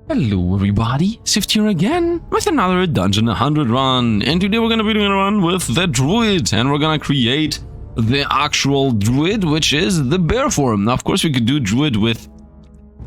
Hello everybody, Sifd here again with another Dungeon 100 run, and today we're gonna be doing a run with the Druid, and we're gonna create the actual Druid, which is the bear form. Now of course we could do Druid with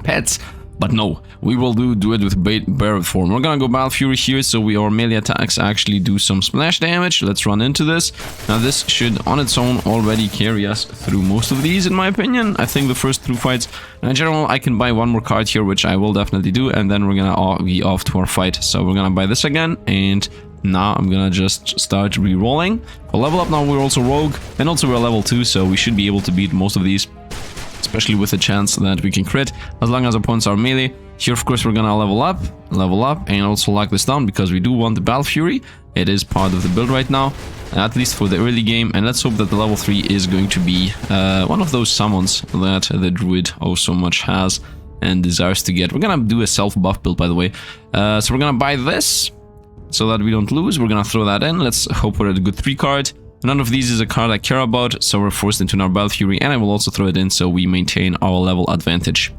pets, but no, we will do Druid with bear form. We're gonna go Battle Fury here, so our melee attacks actually do some splash damage. Let's run into this. Now this should on its own already carry us through most of these, in my opinion. I think the first 2 fights. In general, I can buy one more card here, which I will definitely do, and then we're gonna be off to our fight. So we're gonna buy this again, and now I'm gonna just start re-rolling. For level up now, we're also Rogue, and also we're level 2, so we should be able to beat most of these, especially with the chance that we can crit, as long as our opponents are melee. Here, of course, we're gonna level up, and also lock this down, because we do want the Battle Fury. It is part of the build right now, at least for the early game, and let's hope that the level 3 is going to be one of those summons that the Druid oh so much has and desires to get. We're gonna do a self-buff build, by the way. So we're gonna buy this, so that we don't lose. We're gonna throw that in. Let's hope for a good 3 card. None of these is a card I care about, so we're forced into our Battle Fury, and I will also throw it in so we maintain our level advantage.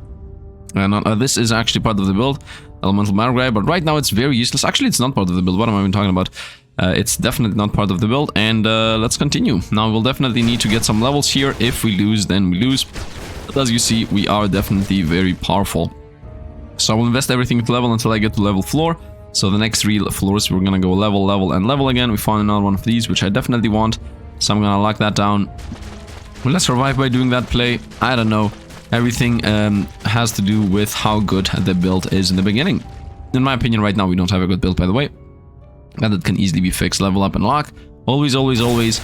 And this is actually part of the build, Elemental Margrave, but right now it's very useless. Actually, it's not part of the build. What am I even talking about? It's definitely not part of the build, and let's continue. Now, we'll definitely need to get some levels here. If we lose, then we lose. But as you see, we are definitely very powerful. So I will invest everything to level until I get to level floor. So the next 3 floors, we're gonna go level, level, and level again. We found another one of these, which I definitely want. So I'm gonna lock that down. Will I survive by doing that play? I don't know. Everything has to do with how good the build is in the beginning. In my opinion, right now, we don't have a good build, by the way. And it can easily be fixed. Level up and lock. Always, always, always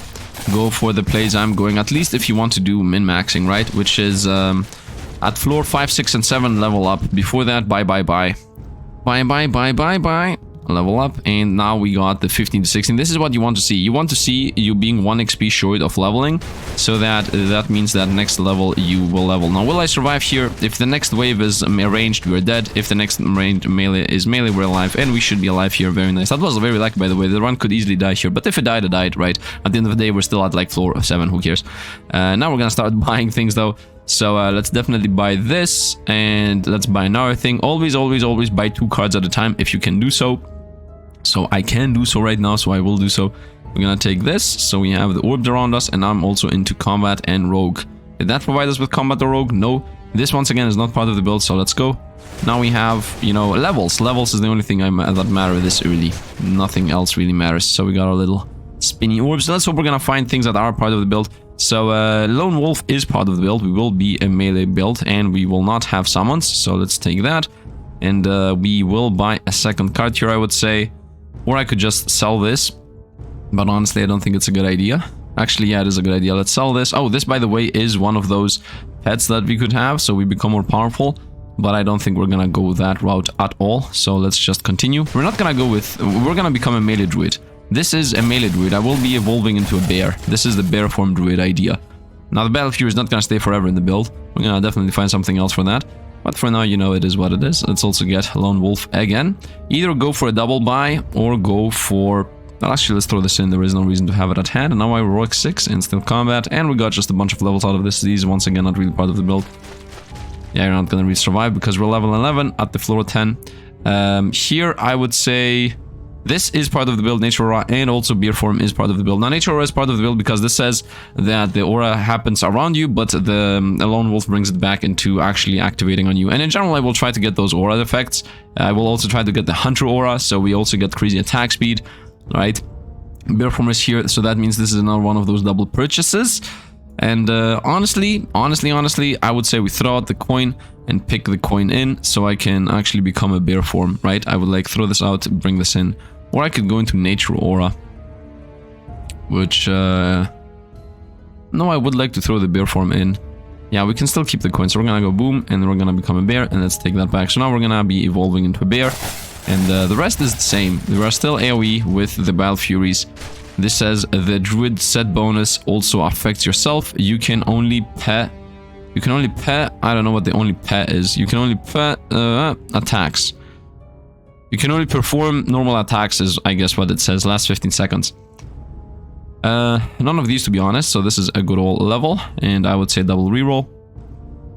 go for the plays I'm going. At least if you want to do min-maxing, right? Which is at floor 5, 6, and 7, level up. Before that, bye, bye, bye. Bye, bye, bye, bye, bye. Level up, and now we got the 15 to 16. This is what you want to see. You want to see you being 1 XP short of leveling, so that means that next level you will level. Now, will I survive here? If the next wave is ranged, we're dead. If the next range melee is melee, we're alive, and we should be alive here. Very nice. That was very lucky, by the way. The run could easily die here, but if it died, it died, right? At the end of the day, we're still at like floor 7. Who cares? Now we're gonna start buying things though. So let's definitely buy this, and let's buy another thing. Always, always, always buy 2 cards at a time if you can do so. So I can do so right now, so I will do so. We're gonna take this, so we have the orbs around us, and I'm also into combat and rogue. Did that provide us with combat or rogue? No. This, once again, is not part of the build, so let's go. Now we have, you know, levels. Levels is the only thing that matter this early. Nothing else really matters. So we got our little spinny orbs. Let's hope we're gonna find things that are part of the build. So Lone Wolf is part of the build. We will be a melee build, and we will not have summons. So let's take that, and we will buy a second card here, I would say. Or I could just sell this, but honestly, I don't think it's a good idea. Actually, yeah, it is a good idea. Let's sell this. Oh, this, by the way, is one of those pets that we could have, so we become more powerful. But I don't think we're gonna go that route at all, so let's just continue. We're not gonna go with... We're gonna become a melee druid. This is a melee druid. I will be evolving into a bear. This is the bear form druid idea. Now, the Battle Fury is not gonna stay forever in the build. We're gonna definitely find something else for that. But for now, you know, it is what it is. Let's also get Lone Wolf again. Either go for a double buy or go for... Well, actually, let's throw this in. There is no reason to have it at hand. And now I rogue 6 in still combat. And we got just a bunch of levels out of this. These, once again, not really part of the build. Yeah, you're not going to really survive because we're level 11 at the floor 10. Here, I would say... This is part of the build, Nature Aura, and also Beer Form is part of the build. Now, Nature Aura is part of the build because this says that the aura happens around you, but the Lone Wolf brings it back into actually activating on you. And in general, I will try to get those aura effects. I will also try to get the Hunter Aura, so we also get crazy attack speed, right? Beer Form is here, so that means this is another one of those double purchases. And honestly, I would say we throw out the coin and pick the coin in, so I can actually become a Bear Form, right? I would like throw this out, bring this in. Or I could go into Nature Aura, which, no, I would like to throw the bear form in. Yeah, we can still keep the coin, so we're gonna go boom, and then we're gonna become a bear, and let's take that back. So now we're gonna be evolving into a bear, and the rest is the same. There are still AoE with the Battle Furies. This says the Druid set bonus also affects yourself. You can only pet, I don't know what the only pet is. You can only pet attacks. You can only perform normal attacks is, I guess, what it says. Last 15 seconds. None of these, to be honest. So this is a good old level. And I would say double reroll.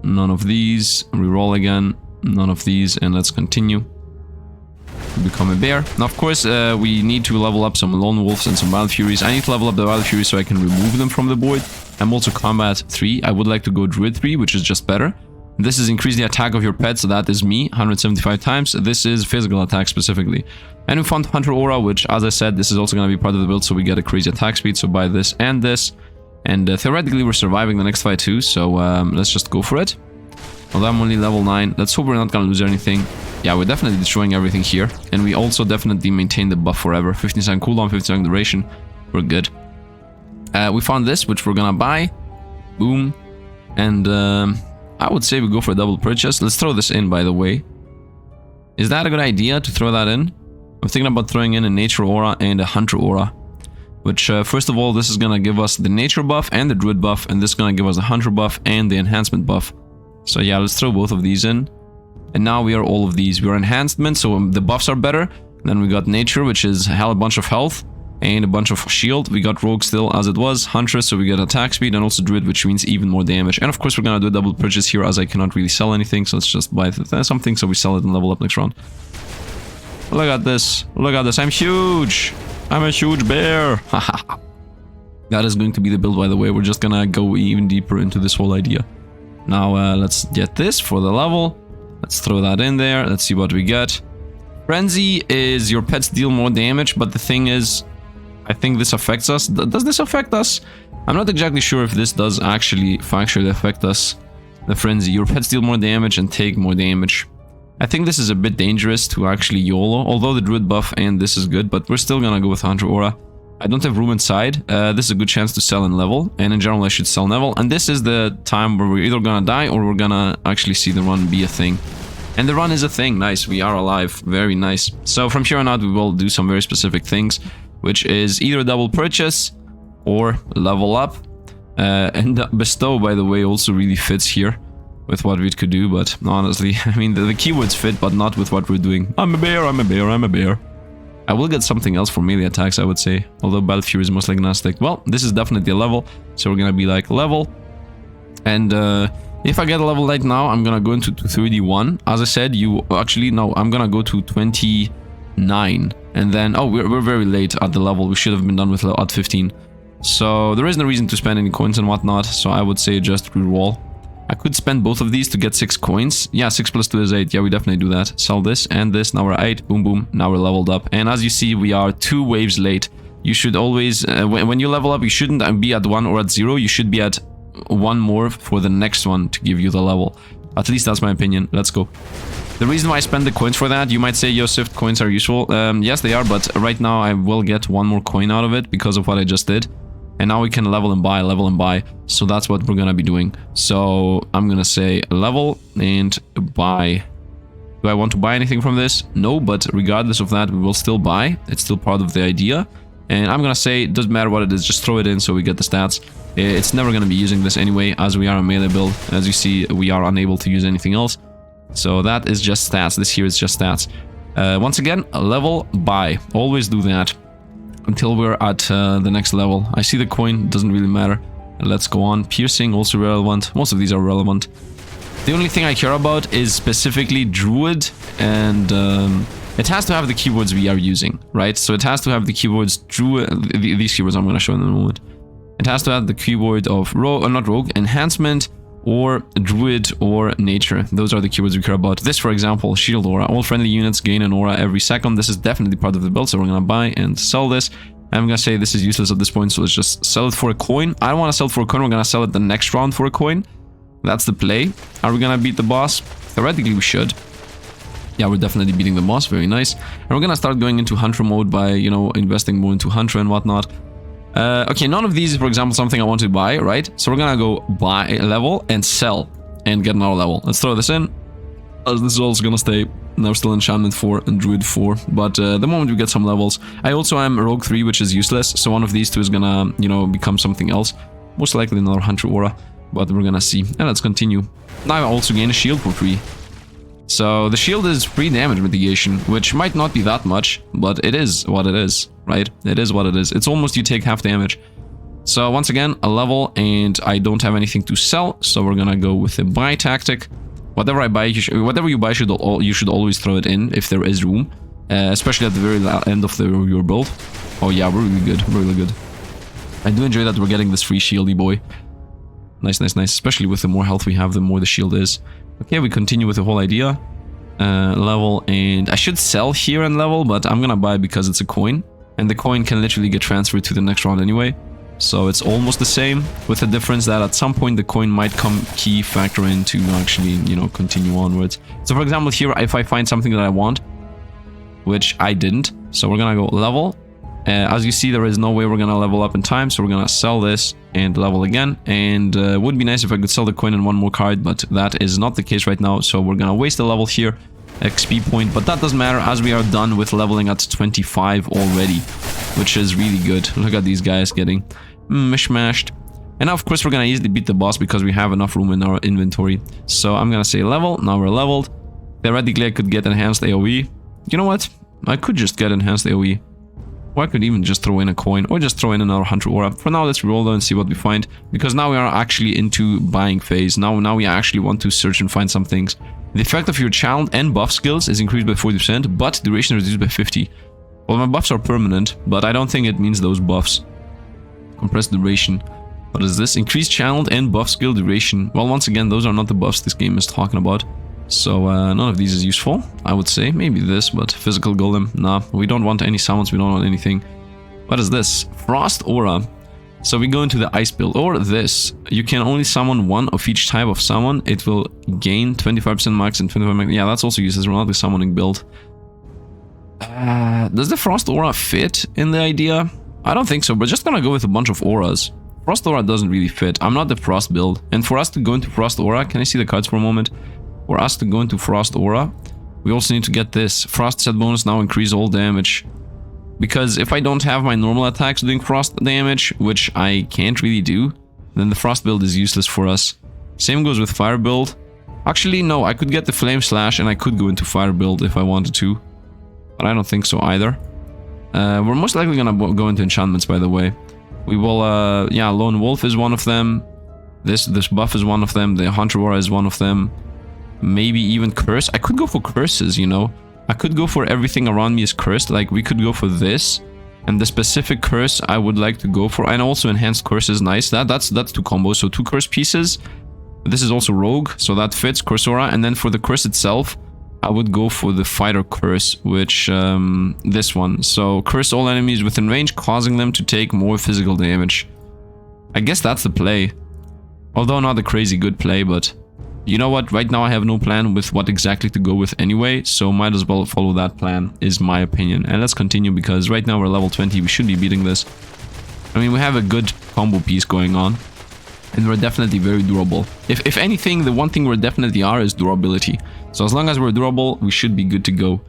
None of these. Reroll again. None of these, and let's continue. Become a bear. Now, of course, we need to level up some Lone Wolves and some Wild Furies. I need to level up the Wild Furies so I can remove them from the board. I'm also Combat 3. I would like to go Druid 3, which is just better. This is increase the attack of your pet, so that is me, 175 times. This is physical attack specifically. And we found Hunter Aura, which, as I said, this is also going to be part of the build, so we get a crazy attack speed. So buy this and this. And theoretically, we're surviving the next fight too, so let's just go for it. Although I'm only level 9, let's hope we're not going to lose anything. Yeah, we're definitely destroying everything here. And we also definitely maintain the buff forever. 15-second cooldown, 15-second duration. We're good. We found this, which we're going to buy. Boom. And I would say we go for a double purchase. Let's throw this in, by the way. Is that a good idea to throw that in? I'm thinking about throwing in a Nature Aura and a Hunter Aura. Which, first of all, this is going to give us the Nature buff and the Druid buff. And this is going to give us the Hunter buff and the Enhancement buff. So yeah, let's throw both of these in. And now we are all of these. We are Enhancement, so the buffs are better. Then we got Nature, which is a bunch of health. And a bunch of shield. We got Rogue still as it was. Huntress, so we get attack speed. And also Druid, which means even more damage. And of course, we're going to do a double purchase here as I cannot really sell anything. So let's just buy something so we sell it and level up next round. Look at this. Look at this. I'm huge. I'm a huge bear. That is going to be the build, by the way. We're just going to go even deeper into this whole idea. Now, let's get this for the level. Let's throw that in there. Let's see what we get. Frenzy is your pets deal more damage, but the thing is, I think this affects us. Does this affect us? I'm not exactly sure if this does actually factually affect us. The Frenzy. Your pets deal more damage and take more damage. I think this is a bit dangerous to actually YOLO, although the Druid buff and this is good, but we're still gonna go with Hunter Aura. I don't have room inside. This is a good chance to sell and level, and in general I should sell level. And this is the time where we're either gonna die or we're gonna actually see the run be a thing. And the run is a thing. Nice, we are alive. Very nice. So from here on out we will do some very specific things, which is either double purchase or level up. And bestow, by the way, also really fits here with what we could do, but honestly, I mean, the keywords fit, but not with what we're doing. I'm a bear, I'm a bear, I'm a bear. I will get something else for melee attacks, I would say, although Battle Fury is most likely gonna stick. Well, this is definitely a level, so we're gonna be like level. And if I get a level right now, I'm gonna go into 31. As I said, I'm gonna go to 29. And then, oh, we're very late at the level. We should have been done with at 15. So there is no reason to spend any coins and whatnot, so I would say just reroll. I could spend both of these to get 6 coins. Yeah, 6 plus 2 is 8. Yeah, we definitely do that. Sell this and this. Now we're 8. Boom, boom. Now we're leveled up. And as you see, we are 2 waves late. You should always, when you level up, you shouldn't be at 1 or at 0. You should be at 1 more for the next one to give you the level. At least that's my opinion. Let's go. The reason why I spend the coins for that, you might say, yo, Sifd coins are useful. Yes, they are, but right now I will get 1 more coin out of it because of what I just did. And now we can level and buy. So that's what we're gonna be doing. So I'm gonna say level and buy. Do I want to buy anything from this? No, but regardless of that, we will still buy. It's still part of the idea. And I'm gonna say, it doesn't matter what it is, just throw it in so we get the stats. It's never gonna be using this anyway, as we are a melee build. As you see, we are unable to use anything else. So that is just stats. This here is just stats. Once again, level, buy. Always do that until we're at the next level. I see the coin, doesn't really matter. Let's go on. Piercing, also relevant. Most of these are relevant. The only thing I care about is specifically Druid, and it has to have the keywords we are using, right? So it has to have the keywords Druid. These keywords I'm going to show in a moment. It has to have the keyword of enhancement, or Druid, or Nature. Those are the keywords we care about. This, for example, Shield Aura. All friendly units gain an aura every second. This is definitely part of the build, so we're gonna buy and sell this. I'm gonna say this is useless at this point, so let's just sell it for a coin. I don't want to sell it for a coin. We're gonna sell it the next round for a coin. That's the play. Are we gonna beat the boss? Theoretically, we should. Yeah, we're definitely beating the boss. Very nice. And we're gonna start going into Hunter mode by, you know, investing more into Hunter and whatnot. Okay, none of these is, for example, something I want to buy, right? So we're gonna go buy a level and sell and get another level. Let's throw this in. This is also gonna stay. Now still Enchantment 4 and Druid 4. But the moment we get some levels, I also am Rogue 3, which is useless. So one of these two is gonna, you know, become something else. Most likely another Hunter Aura, but we're gonna see. And let's continue. Now I also gain a shield for free. So the shield is free damage mitigation, which might not be that much, but it is what it is, right? It is what it is. It's almost you take half damage. So once again, a level, and I don't have anything to sell, so we're gonna go with the buy tactic. Whatever I buy, whatever you buy, you should always throw it in if there is room, especially at the very end of your build. Oh yeah, we're really good, really good. I do enjoy that we're getting this free shieldy boy. Nice, nice, nice. Especially with the more health we have, the more the shield is. Okay, we continue with the whole idea. Level, and I should sell here and level, but I'm gonna buy because it's a coin, and the coin can literally get transferred to the next round anyway. So it's almost the same, with the difference that at some point the coin might come key factor in to actually, you know, continue onwards. So for example here, if I find something that I want, which I didn't, so we're gonna go level. As you see, there is no way we're gonna level up in time, so we're gonna sell this and level again. And would be nice if I could sell the coin and one more card, but that is not the case right now, so we're gonna waste a level here, XP point, but that doesn't matter as we are done with leveling at 25 already, which is really good. Look at these guys getting mishmashed. And now of course we're gonna easily beat the boss because we have enough room in our inventory. So I'm gonna say level. Now we're leveled. Theoretically I could get enhanced AoE. You know what? I could just get enhanced AoE. Or I could even just throw in a coin, or just throw in another Hunter Aura. For now, let's roll though and see what we find, because now we are actually into buying phase. Now we actually want to search and find some things. The effect of your challenge and buff skills is increased by 40%, but duration reduced by 50%. Well, my buffs are permanent, but I don't think it means those buffs. Compressed duration. What is this? Increased challenge and buff skill duration. Well, once again, those are not the buffs this game is talking about. So none of these is useful, I would say. Maybe this, but physical golem, nah. We don't want any summons, we don't want anything. What is this? Frost Aura. So we go into the ice build, or this. You can only summon one of each type of summon. It will gain 25% max and 25 max. Yeah, that's also used as another summoning build. Does the Frost Aura fit in the idea? I don't think so, but just gonna go with a bunch of auras. Frost Aura doesn't really fit. I'm not the Frost build. And for us to go into Frost Aura, can I see the cards for a moment? For us to go into Frost Aura, we also need to get this. Frost set bonus now increase all damage. Because if I don't have my normal attacks doing frost damage, which I can't really do, then the Frost build is useless for us. Same goes with Fire build. Actually, no, I could get the Flame Slash and I could go into Fire build if I wanted to. But I don't think so either. We're most likely gonna go into enchantments, by the way. We will, yeah, Lone Wolf is one of them. This buff is one of them. The Hunter Aura is one of them. Maybe even Curse. I could go for curses, you know. I could go for everything around me is cursed. Like, we could go for this. And the specific curse I would like to go for. And also enhanced curse is nice. That's two combos. So 2 curse pieces. This is also rogue, so that fits. Curse Aura. And then for the curse itself, I would go for the fighter curse, which this one. So curse all enemies within range, causing them to take more physical damage. I guess that's the play. Although not a crazy good play, but you know what? Right now I have no plan with what exactly to go with anyway, so might as well follow that plan, is my opinion. And let's continue, because right now we're level 20, we should be beating this. I mean, we have a good combo piece going on, and we're definitely very durable. If anything, the one thing we definitely are is durability. So as long as we're durable, we should be good to go.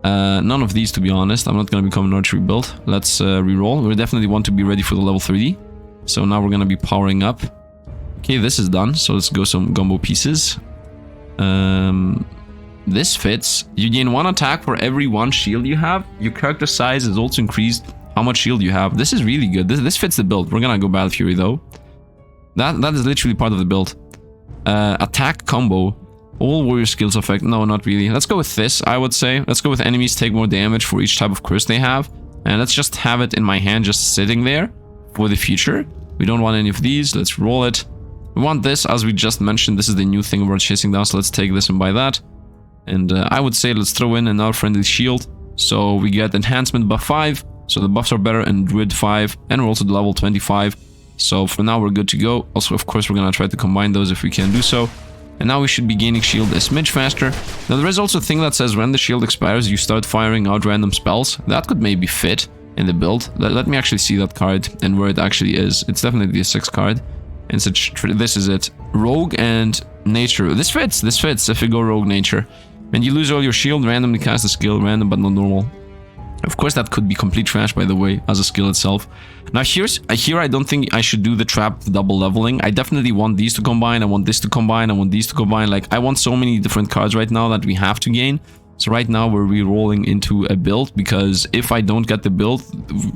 None of these, to be honest. I'm not going to become an archery build. Let's reroll. We definitely want to be ready for the level 30. So now we're going to be powering up. Okay, this is done, so let's go some gumbo pieces. This fits. You gain 1 attack for every 1 shield you have. Your character size is also increased how much shield you have. This is really good. This fits the build. We're gonna go Battle Fury though. That is literally part of the build. Attack combo. All warrior skills effect. No, not really. Let's go with this, I would say. Let's go with enemies take more damage for each type of curse they have. And let's just have it in my hand, just sitting there for the future. We don't want any of these. Let's roll it. We want this, as we just mentioned. This is the new thing we're chasing down, so let's take this and buy that. And I would say let's throw in another friendly shield. So we get enhancement buff 5, so the buffs are better, and Druid 5, and we're also level 25. So for now we're good to go. Also, of course, we're gonna try to combine those if we can do so. And now we should be gaining shield a smidge faster. Now there is also a thing that says when the shield expires, you start firing out random spells. That could maybe fit in the build. Let me actually see that card and where it actually is. It's definitely a 6 card. And such, this is it. Rogue and nature. This fits if you go rogue nature. And you lose all your shield, randomly cast a skill, random but not normal. Of course, that could be complete trash, by the way, as a skill itself. Now here I don't think I should do the trap double leveling. I definitely want these to combine, I want this to combine, I want these to combine. Like, I want so many different cards right now that we have to gain. So right now we're re-rolling into a build, because if I don't get the build,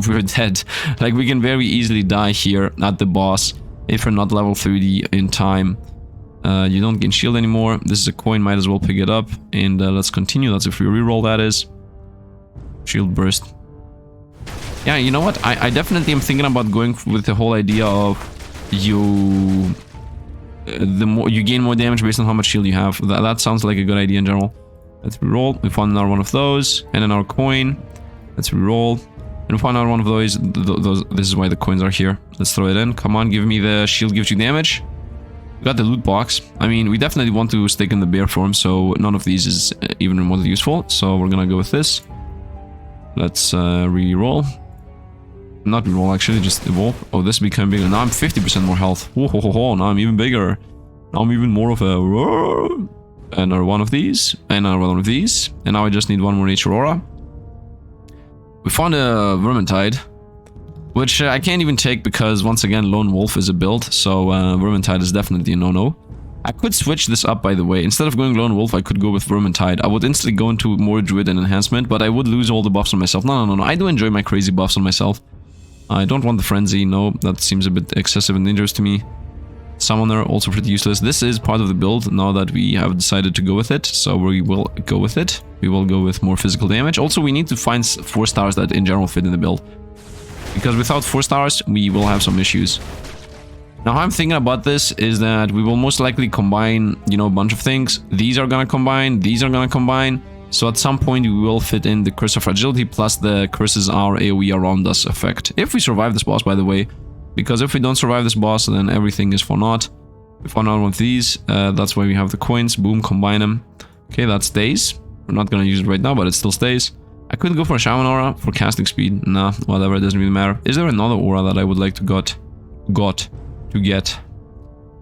we're dead. Like, we can very easily die here at the boss if we're not level 30 in time. You don't gain shield anymore. This is a coin, might as well pick it up. And let's continue. That's a free reroll, that is. Shield burst. Yeah, you know what? I definitely am thinking about going with the whole idea of you... the more you gain more damage based on how much shield you have. That sounds like a good idea in general. Let's reroll. We found another one of those. And another coin. Let's reroll. And we found another one of those. This is why the coins are here. Let's throw it in. Come on, give me the shield gives you damage. We got the loot box. I mean, we definitely want to stick in the bear form, so none of these is even remotely useful. So we're gonna go with this. Let's re-roll. Not re-roll, actually, just evolve. Oh, this became bigger. Now I'm 50% more health. Oh, now I'm even bigger. Now I'm even more of a... Another one of these. Another one of these. And now I just need one more Xieroeh. We found a Vermintide, which I can't even take because, once again, Lone Wolf is a build, so Vermintide is definitely a no-no. I could switch this up, by the way. Instead of going Lone Wolf, I could go with Vermintide. I would instantly go into more Druid and Enhancement, but I would lose all the buffs on myself. No. I do enjoy my crazy buffs on myself. I don't want the Frenzy, no. That seems a bit excessive and dangerous to me. Summoner, also pretty useless. This is part of the build, now that we have decided to go with it, so we will go with it. We will go with more physical damage. Also, we need to find 4 stars that in general fit in the build. Because without 4 stars, we will have some issues. Now, how I'm thinking about this is that we will most likely combine, you know, a bunch of things. These are gonna combine, these are gonna combine. So at some point, we will fit in the Curse of Fragility plus the Curses are AoE around us effect. If we survive this boss, by the way. Because if we don't survive this boss, then everything is for naught. We found out one of these. That's why we have the coins. Boom, combine them. Okay, that stays. We're not gonna use it right now, but it still stays. I could go for a Shaman Aura for casting speed. Nah, whatever, it doesn't really matter. Is there another aura that I would like to get?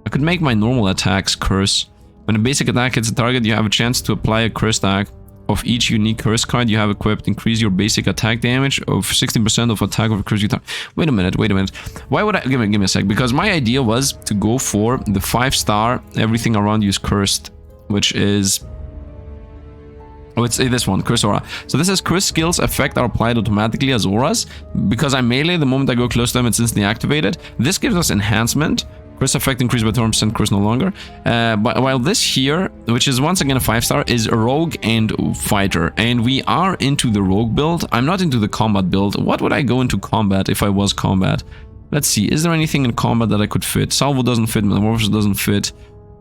I could make my normal attacks curse. When a basic attack hits a target, you have a chance to apply a curse tag of each unique curse card you have equipped. Increase your basic attack damage of 16% of attack of a curse you target. Wait a minute. Why would I... Give me a sec. Because my idea was to go for the 5-star everything around you is cursed, which is... Oh, it's this one, Curse Aura. So this is Curse skills effect are applied automatically as auras. Because I melee, the moment I go close to them, it's instantly activated. This gives us enhancement. Curse effect increased by 20%, curse no longer. But while this here, which is once again a 5-star, is Rogue and Fighter. And we are into the Rogue build. I'm not into the combat build. What would I go into combat if I was combat? Let's see, is there anything in combat that I could fit? Salvo doesn't fit, Metamorphosis doesn't fit.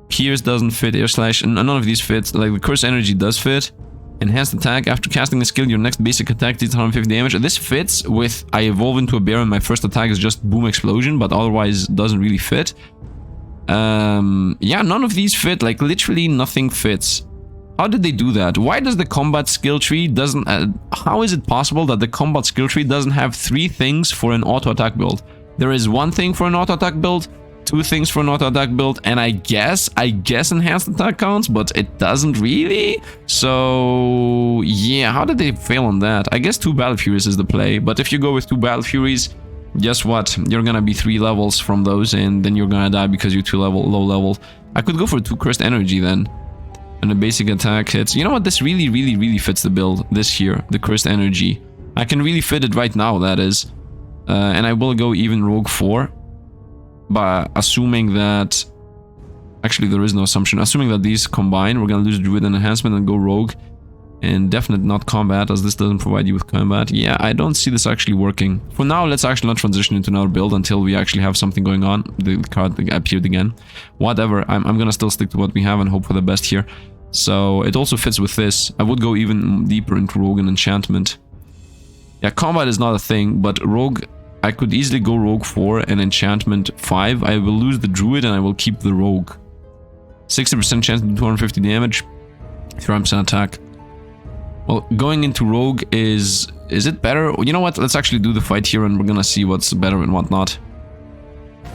Pierce doesn't fit, Air Slash, and none of these fit. Like the Curse Energy does fit. Enhanced attack. After casting a skill, your next basic attack deals 150 damage. This fits with I evolve into a bear and my first attack is just boom explosion, but otherwise doesn't really fit. Yeah, none of these fit. Like literally nothing fits. How did they do that? Why does the combat skill tree doesn't... how is it possible that the combat skill tree doesn't have 3 things for an auto attack build? There is 1 thing for an auto attack build, 2 things for an auto attack build, and I guess enhanced attack counts, but it doesn't really. So yeah, how did they fail on that? I guess 2 Battle Furies is the play, but if you go with 2 Battle Furies, guess what? You're gonna be 3 levels from those, and then you're gonna die because you're low level. I could go for 2 Cursed Energy then, and a basic attack hits. You know what? This really fits the build. This here, the Cursed Energy. I can really fit it right now. That is, and I will go even Rogue 4. But assuming that... Actually, there is no assumption. Assuming that these combine, we're gonna lose Druid and Enhancement and go Rogue. And definitely not Combat, as this doesn't provide you with Combat. Yeah, I don't see this actually working. For now, let's actually not transition into another build until we actually have something going on. The card appeared again. Whatever, I'm gonna still stick to what we have and hope for the best here. So, it also fits with this. I would go even deeper into Rogue and Enchantment. Yeah, Combat is not a thing, but Rogue... I could easily go Rogue 4 and Enchantment 5. I will lose the Druid and I will keep the Rogue. 60% chance to do 250 damage. 3% attack. Well, going into Rogue is it better? You know what? Let's actually do the fight here and we're gonna see what's better and what not.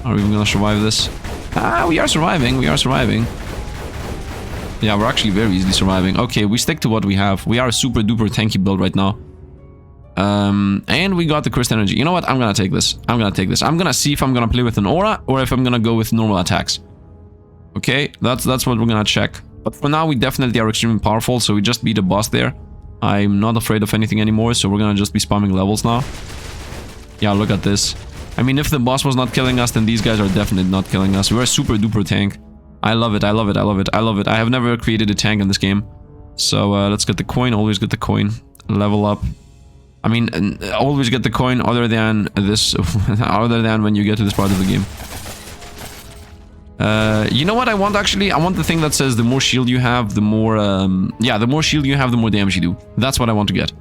Are we gonna survive this? Ah, we are surviving. Yeah, we're actually very easily surviving. Okay, we stick to what we have. We are a super duper tanky build right now. And we got the Cursed Energy. You know what? I'm gonna take this. I'm gonna see if I'm gonna play with an aura or if I'm gonna go with normal attacks. Okay, that's what we're gonna check. But for now, we definitely are extremely powerful, so we just beat a boss there. I'm not afraid of anything anymore, so we're gonna just be spamming levels now. Yeah, look at this. I mean, if the boss was not killing us, then these guys are definitely not killing us. We're a super duper tank. I love it, I love it, I love it, I love it. I have never created a tank in this game. So let's get the coin, always get the coin. Level up. I mean, always get the coin other than this, other than when you get to this part of the game. You know what I want actually? I want the thing that says the more shield you have, the more, yeah, the more shield you have, the more damage you do. That's what I want to get.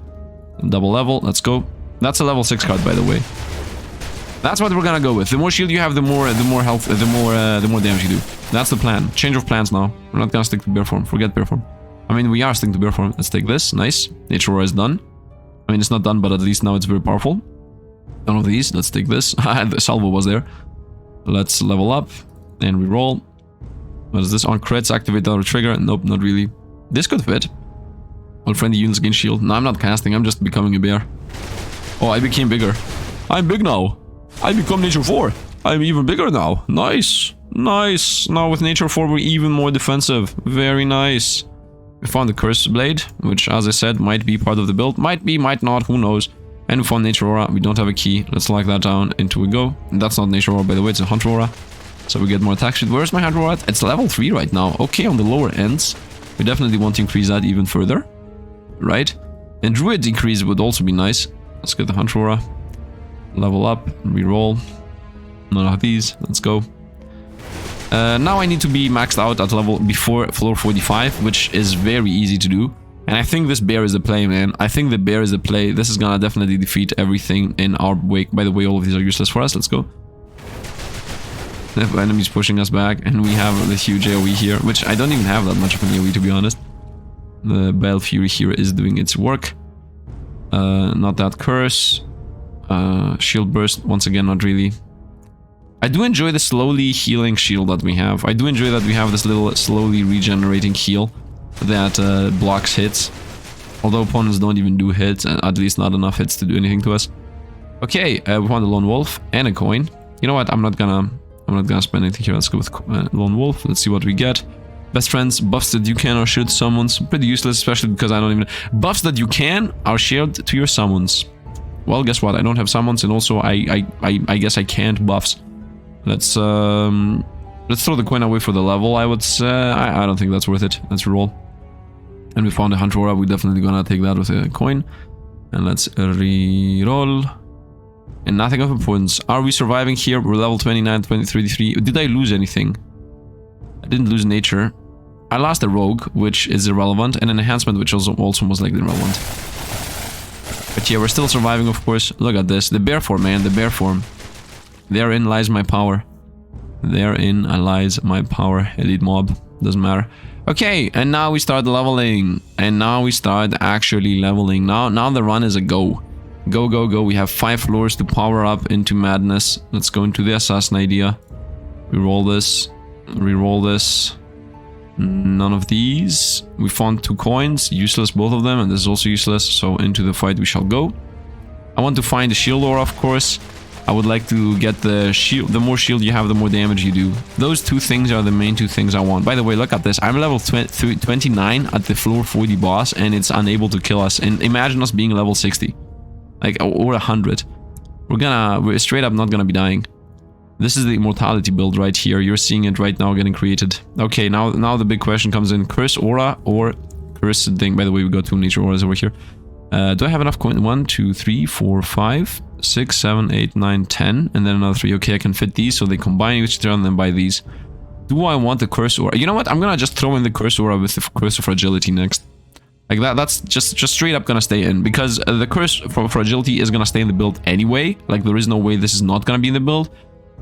Double level, let's go. That's a level 6 card, by the way. That's what we're gonna go with. The more shield you have, the more health, the more damage you do. That's the plan. Change of plans now. We're not gonna stick to bear form. Forget bear form. I mean, we are sticking to bear form. Let's take this. Nice. Xieroeh is done. I mean, it's not done, but at least now it's very powerful. None of these. Let's take this. The salvo was there. Let's level up and reroll. What is this? On crits, activate the other trigger. Nope, not really. This could fit. All friendly units gain shield. No, I'm not casting. I'm just becoming a bear. Oh, I became bigger. I'm big now. I become nature 4. I'm even bigger now. Nice. Nice. Now with nature 4, we're even more defensive. Very nice. We found the curse blade, which, as I said, might be part of the build. Might be, might not. Who knows? And we found nature aura. We don't have a key. Let's lock that down. Into we go. And that's not nature aura, by the way. It's a hunter aura. So we get more attack sheet. Where's my hunter aura at? It's level 3 right now. Okay, on the lower ends. We definitely want to increase that even further. Right? And druid increase would also be nice. Let's get the hunter aura. Level up. Reroll. None of these. Let's go. Now I need to be maxed out at level before floor 45, which is very easy to do. And I think this bear is the play, man. I think the bear is the play. This is gonna definitely defeat everything in our wake. By the way, all of these are useless for us. Let's go. The enemy's pushing us back, and we have the huge AoE here, which I don't even have that much of an AoE, to be honest. The Bale Fury here is doing its work. Not that curse. Shield burst, once again, not really. I do enjoy the slowly healing shield that we have. I do enjoy that we have this little slowly regenerating heal that blocks hits. Although opponents don't even do hits, at least not enough hits to do anything to us. Okay, we found a lone wolf and a coin. You know what? I'm not gonna spend anything here. Let's go with lone wolf. Let's see what we get. Best friends, buffs that you can or should summons. Pretty useless, especially because I don't even... Buffs that you can are shared to your summons. Well, guess what? I don't have summons, and also I guess I can't buffs. Let's throw the coin away for the level, I would say. I don't think that's worth it. Let's roll. And we found a hunter aura. We're definitely gonna take that with a coin. And let's re-roll. And nothing of importance. Are we surviving here? We're level 29, 33. Did I lose anything? I didn't lose nature. I lost a rogue, which is irrelevant, and an enhancement, which also was like irrelevant. But yeah, we're still surviving, of course. Look at this. The bear form, man. The bear form. Therein lies my power. Therein lies my power. Elite mob. Doesn't matter. Okay, and now we start leveling. And now we start actually leveling. Now the run is a go. Go, go, go. We have 5 floors to power up into madness. Let's go into the assassin idea. Reroll this. Reroll this. None of these. We found 2 coins. Useless, both of them. And this is also useless. So into the fight we shall go. I want to find the shield aura, of course. I would like to get the shield. The more shield you have, the more damage you do. Those 2 things are the main 2 things I want. By the way, look at this. I'm level 29 at the floor 40 boss, and it's unable to kill us. And imagine us being level 60. Like, or 100. We're straight up not gonna be dying. This is the immortality build right here. You're seeing it right now getting created. Okay, now the big question comes in. Curse aura or curse thing. By the way, we got 2 nature auras over here. Do I have enough coin? 1, 2, 3, 4, 5, 6, 7, 8, 9, 10, and then another 3. Okay, I can fit these, so they combine each other and then buy these. Do I want the curse aura? You know what? I'm gonna just throw in the curse aura with the curse of fragility next. Like that's just straight up gonna stay in, because the curse for fragility is gonna stay in the build anyway. Like there is no way this is not gonna be in the build,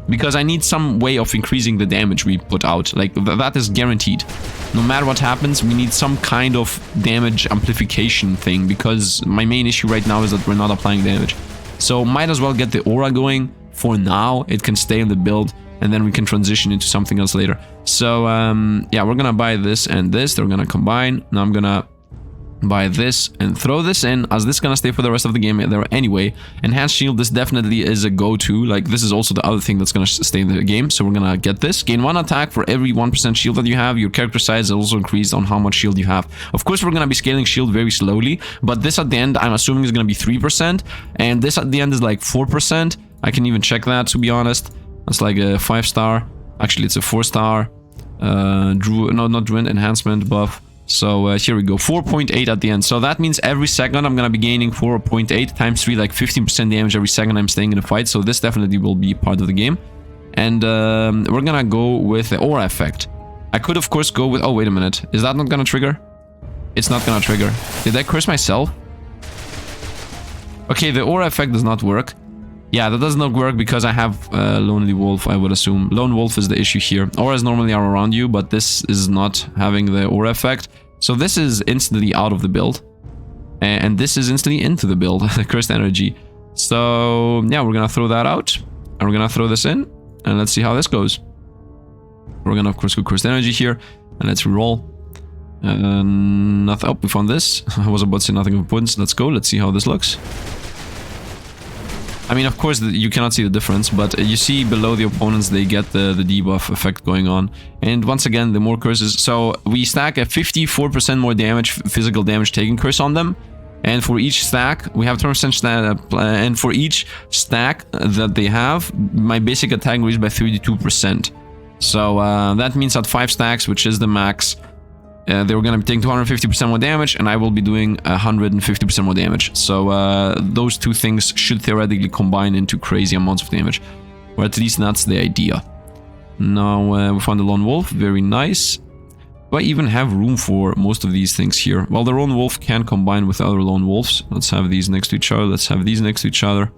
because I need some way of increasing the damage we put out. Like that is guaranteed. No matter what happens, we need some kind of damage amplification thing, because my main issue right now is that we're not applying damage. So might as well get the aura going for now. It can stay in the build, and then we can transition into something else later. So yeah, we're gonna buy this and this. They're gonna combine. Now I'm gonna buy this and throw this in, as this is gonna stay for the rest of the game there anyway. Enhanced shield, this definitely is a go-to. Like this is also the other thing that's gonna stay in the game, so we're gonna get this. Gain 1 attack for every 1% shield that you have. Your character size is also increased on how much shield you have. Of course, we're gonna be scaling shield very slowly, but this at the end I'm assuming is gonna be 3%, and this at the end is like 4%. I can even check that, to be honest. That's like a 5-star. Actually, it's a 4-star. Druid, no, not Druid, enhancement buff. So here we go, 4.8 at the end. So that means every second I'm gonna be gaining 4.8 times 3, like 15% damage every second I'm staying in a fight. So this definitely will be part of the game. And we're gonna go with the aura effect. I could of course go with, oh wait a minute, is that not gonna trigger? It's not gonna trigger. Did I curse myself? Okay, the aura effect does not work. Yeah, that does not work because I have Lonely Wolf, I would assume. Lone Wolf is the issue here. Auras normally are around you, but this is not having the aura effect. So this is instantly out of the build. And this is instantly into the build, the cursed energy. So yeah, we're gonna throw that out. And we're gonna throw this in. And let's see how this goes. We're gonna of course go cursed energy here. And let's reroll. Nothing. Oh, we found this. I was about to say nothing of importance. Let's go. Let's see how this looks. I mean, of course, you cannot see the difference, but you see below the opponents, they get the debuff effect going on. And once again, the more curses. So we stack a 54% more damage, physical damage taking curse on them. And for each stack, we have 10% stack, and for each stack that they have, my basic attack increased by 32%. So that means at 5 stacks, which is the max, they were going to be taking 250% more damage, and I will be doing 150% more damage. So those two things should theoretically combine into crazy amounts of damage. Or at least that's the idea. Now we found the Lone Wolf, very nice. Do I even have room for most of these things here? Well, the Lone Wolf can combine with other Lone Wolves. Let's have these next to each other. Let's have these next to each other.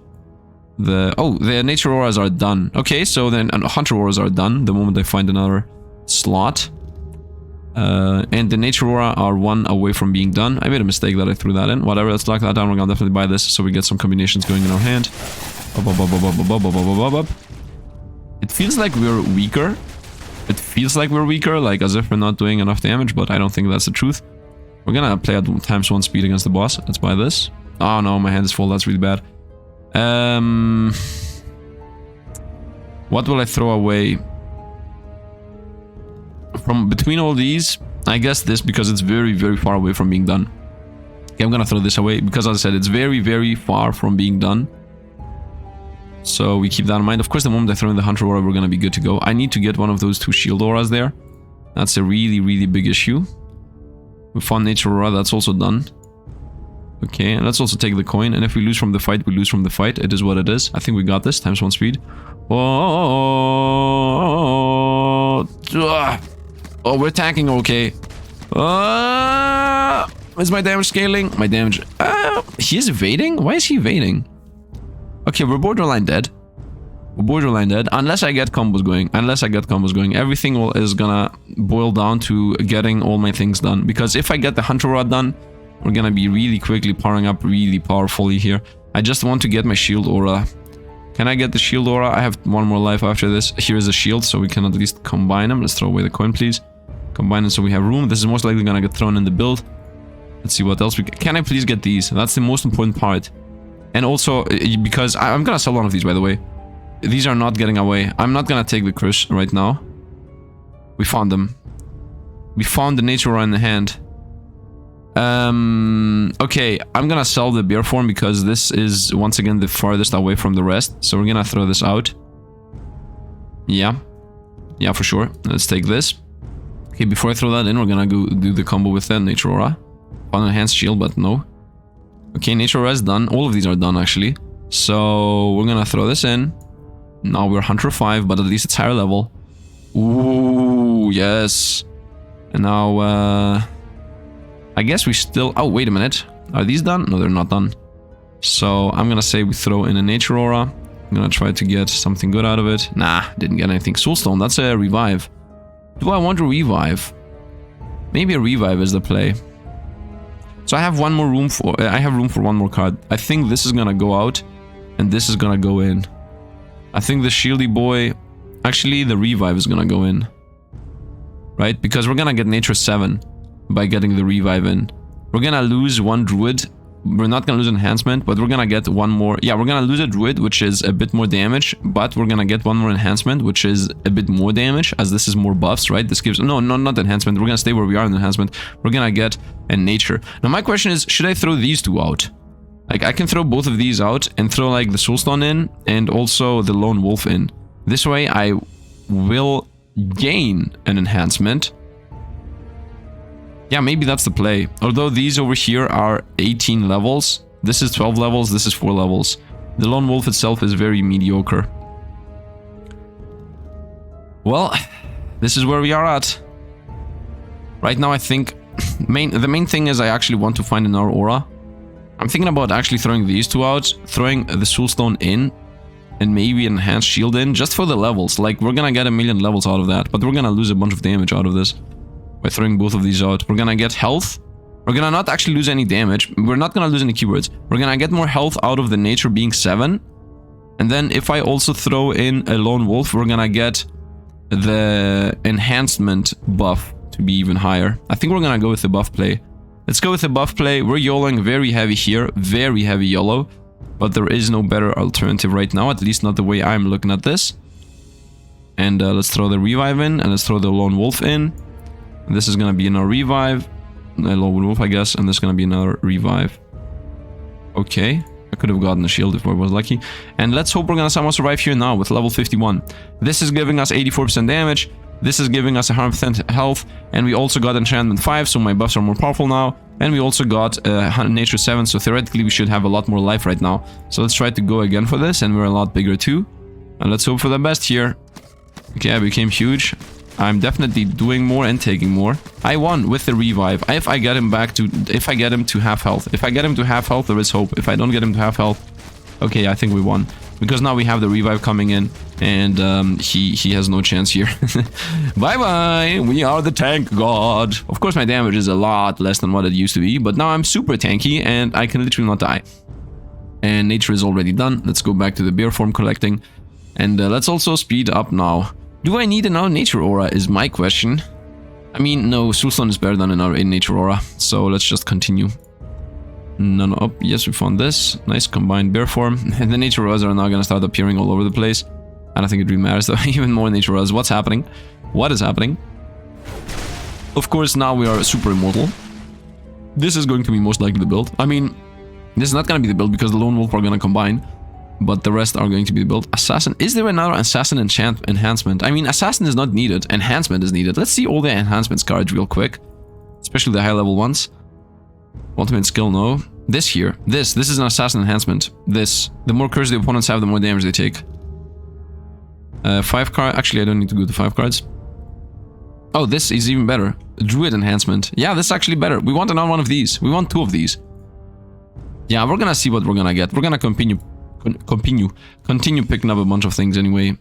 The Nature Auras are done. Okay, so then Hunter Auras are done the moment I find another slot. And the Nature Aura are 1 away from being done. I made a mistake that I threw that in. Whatever, let's lock that down. We're gonna definitely buy this so we get some combinations going in our hand. It feels like we're weaker. It feels like we're weaker, like as if we're not doing enough damage, but I don't think that's the truth. We're gonna play at ×1 speed against the boss. Let's buy this. Oh no, my hand is full. That's really bad. What will I throw away? From between all these, I guess this, because it's very, very far away from being done. Okay, I'm gonna throw this away because, as I said, it's very, very far from being done. So we keep that in mind. Of course, the moment I throw in the Hunter Aura, we're gonna be good to go. I need to get one of those 2 shield auras there. That's a really, really big issue. We found Nature Aura, that's also done. Okay, and let's also take the coin. And if we lose from the fight, we lose from the fight. It is what it is. I think we got this. ×1 speed. Oh, we're tanking okay. Is my damage scaling? My damage... he's evading? Why is he evading? Okay, we're borderline dead. We're borderline dead. Unless I get combos going. Everything is gonna boil down to getting all my things done. Because if I get the Hunter Rod done, we're gonna be really quickly powering up really powerfully here. I just want to get my shield aura. Can I get the shield aura? I have 1 more life after this. Here is a shield, so we can at least combine them. Let's throw away the coin, please. Combine it so we have room. This is most likely gonna get thrown in the build. Let's see what else we can I please get these? That's the most important part. And also, because I'm gonna sell one of these, by the way. These are not getting away. I'm not gonna take the curse right now. We found them. We found the Nature Aura in the hand. Okay, I'm gonna sell the bear form because this is once again the farthest away from the rest. So we're gonna throw this out. Yeah, for sure. Let's take this. Okay, before I throw that in, we're gonna go do the combo with the Nature Aura. Found enhanced shield, but no. Okay, Nature Aura is done. All of these are done actually. So we're gonna throw this in. Now we're Hunter 5, but at least it's higher level. Ooh, yes. And now I guess we still... Oh, wait a minute. Are these done? No, they're not done. So I'm gonna say we throw in a Nature Aura. I'm gonna try to get something good out of it. Nah, didn't get anything. Soulstone, that's a revive. Do I want to revive? Maybe a revive is the play. So I have one more room for... I have room for 1 more card. I think this is gonna go out, and this is gonna go in. I think the Shieldy Boy... Actually, the revive is gonna go in. Right? Because we're gonna get Nature 7 by getting the revive in. We're gonna lose 1 Druid. We're not gonna lose enhancement, but we're gonna get 1 more... Yeah, we're gonna lose a Druid, which is a bit more damage, but we're gonna get 1 more enhancement, which is a bit more damage, as this is more buffs, right? This gives... No, not enhancement. We're gonna stay where we are in enhancement. We're gonna get a Nature. Now, my question is, should I throw these 2 out? Like, I can throw both of these out and throw, like, the Soulstone in and also the Lone Wolf in. This way, I will gain an enhancement. Yeah, maybe that's the play. Although these over here are 18 levels. This is 12 levels, this is 4 levels. The Lone Wolf itself is very mediocre. Well, this is where we are at. Right now I think the main thing is I actually want to find another aura. I'm thinking about actually throwing these two out, throwing the Soulstone in, and maybe an enhanced shield in, just for the levels. Like, we're gonna get 1,000,000 levels out of that, but we're gonna lose a bunch of damage out of this by throwing both of these out. We're gonna get health. We're gonna not actually lose any damage. We're not gonna lose any keywords. We're gonna get more health out of the nature being 7. And then if I also throw in a Lone Wolf, we're gonna get the enhancement buff to be even higher. I think we're gonna go with the buff play. Let's go with the buff play. We're YOLOing very heavy here, very heavy YOLO, but there is no better alternative right now, at least not the way I'm looking at this. And let's throw the revive in, and let's throw the Lone Wolf in. And this is gonna be another revive, a Lone Wolf I guess, and this is gonna be another revive. Okay, I could have gotten a shield if I was lucky. And let's hope we're gonna somehow survive here now with level 51. This is giving us 84% damage. This is giving us 100% health, and we also got enchantment 5, so my buffs are more powerful now. And we also got nature 7, so theoretically we should have a lot more life right now. So let's try to go again for this, and we're a lot bigger too. And let's hope for the best here. Okay, I became huge. I'm definitely doing more and taking more. I won with the revive. If I get him to half health. If I get him to half health, there is hope. If I don't get him to half health, okay, I think we won. Because now we have the revive coming in, and he has no chance here. Bye-bye! We are the tank god! Of course, my damage is a lot less than what it used to be, but now I'm super tanky, and I can literally not die. And nature is already done. Let's go back to the bear form collecting. And let's also speed up now. Do I need another nature aura is my question. I mean, no, Soulstone is better than another nature aura, so let's just continue. No, oh, yes, we found this. Nice combined bear form. And the nature auras are now gonna start appearing all over the place. I don't think it really matters though. Even more nature auras. What's happening? What is happening? Of course, now we are super immortal. This is going to be most likely the build. I mean, this is not gonna be the build because the Lone Wolf are gonna combine. But the rest are going to be the build. Assassin. Is there another assassin enhancement? I mean, assassin is not needed. Enhancement is needed. Let's see all the enhancements cards real quick. Especially the high level ones. Ultimate skill, no. This here. This is an assassin enhancement. This. The more curse the opponents have, the more damage they take. 5 card. Actually, I don't need to go to 5 cards. Oh, this is even better. Druid enhancement. Yeah, this is actually better. We want another one of these. We want 2 of these. Yeah, we're gonna see what we're gonna get. We're gonna continue picking up a bunch of things anyway.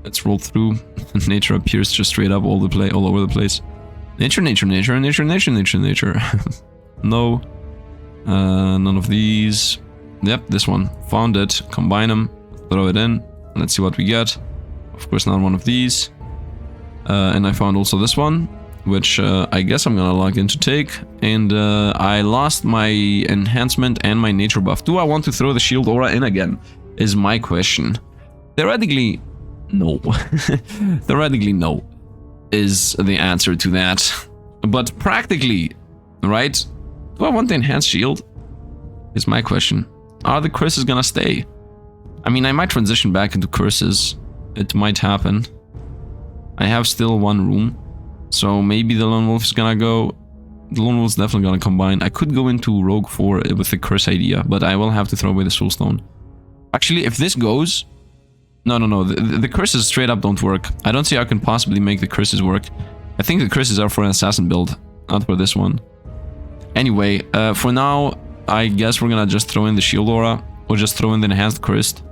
Let's roll through. Nature appears just straight up all over the place. Nature. No. None of these. Yep, this one. Found it. Combine them. Throw it in. Let's see what we get. Of course, not one of these. And I found also this one, which I guess I'm gonna log in to take. And I lost my enhancement and my nature buff. Do I want to throw the shield aura in again? Is my question. Theoretically, no. Theoretically, no. Is the answer to that. But practically, right? Do I want the enhanced shield? Is my question. Are the curses gonna stay? I mean, I might transition back into curses. It might happen. I have still 1 room. So maybe the Lone Wolf is gonna go. The Lone Wolf is definitely gonna combine. I could go into Rogue 4 with the curse idea, but I will have to throw away the Soulstone. Actually, if this goes... No. The curses straight up don't work. I don't see how I can possibly make the curses work. I think the curses are for an assassin build, not for this one. Anyway, for now, I guess we're gonna just throw in the shield aura, or just throw in the enhanced cursed.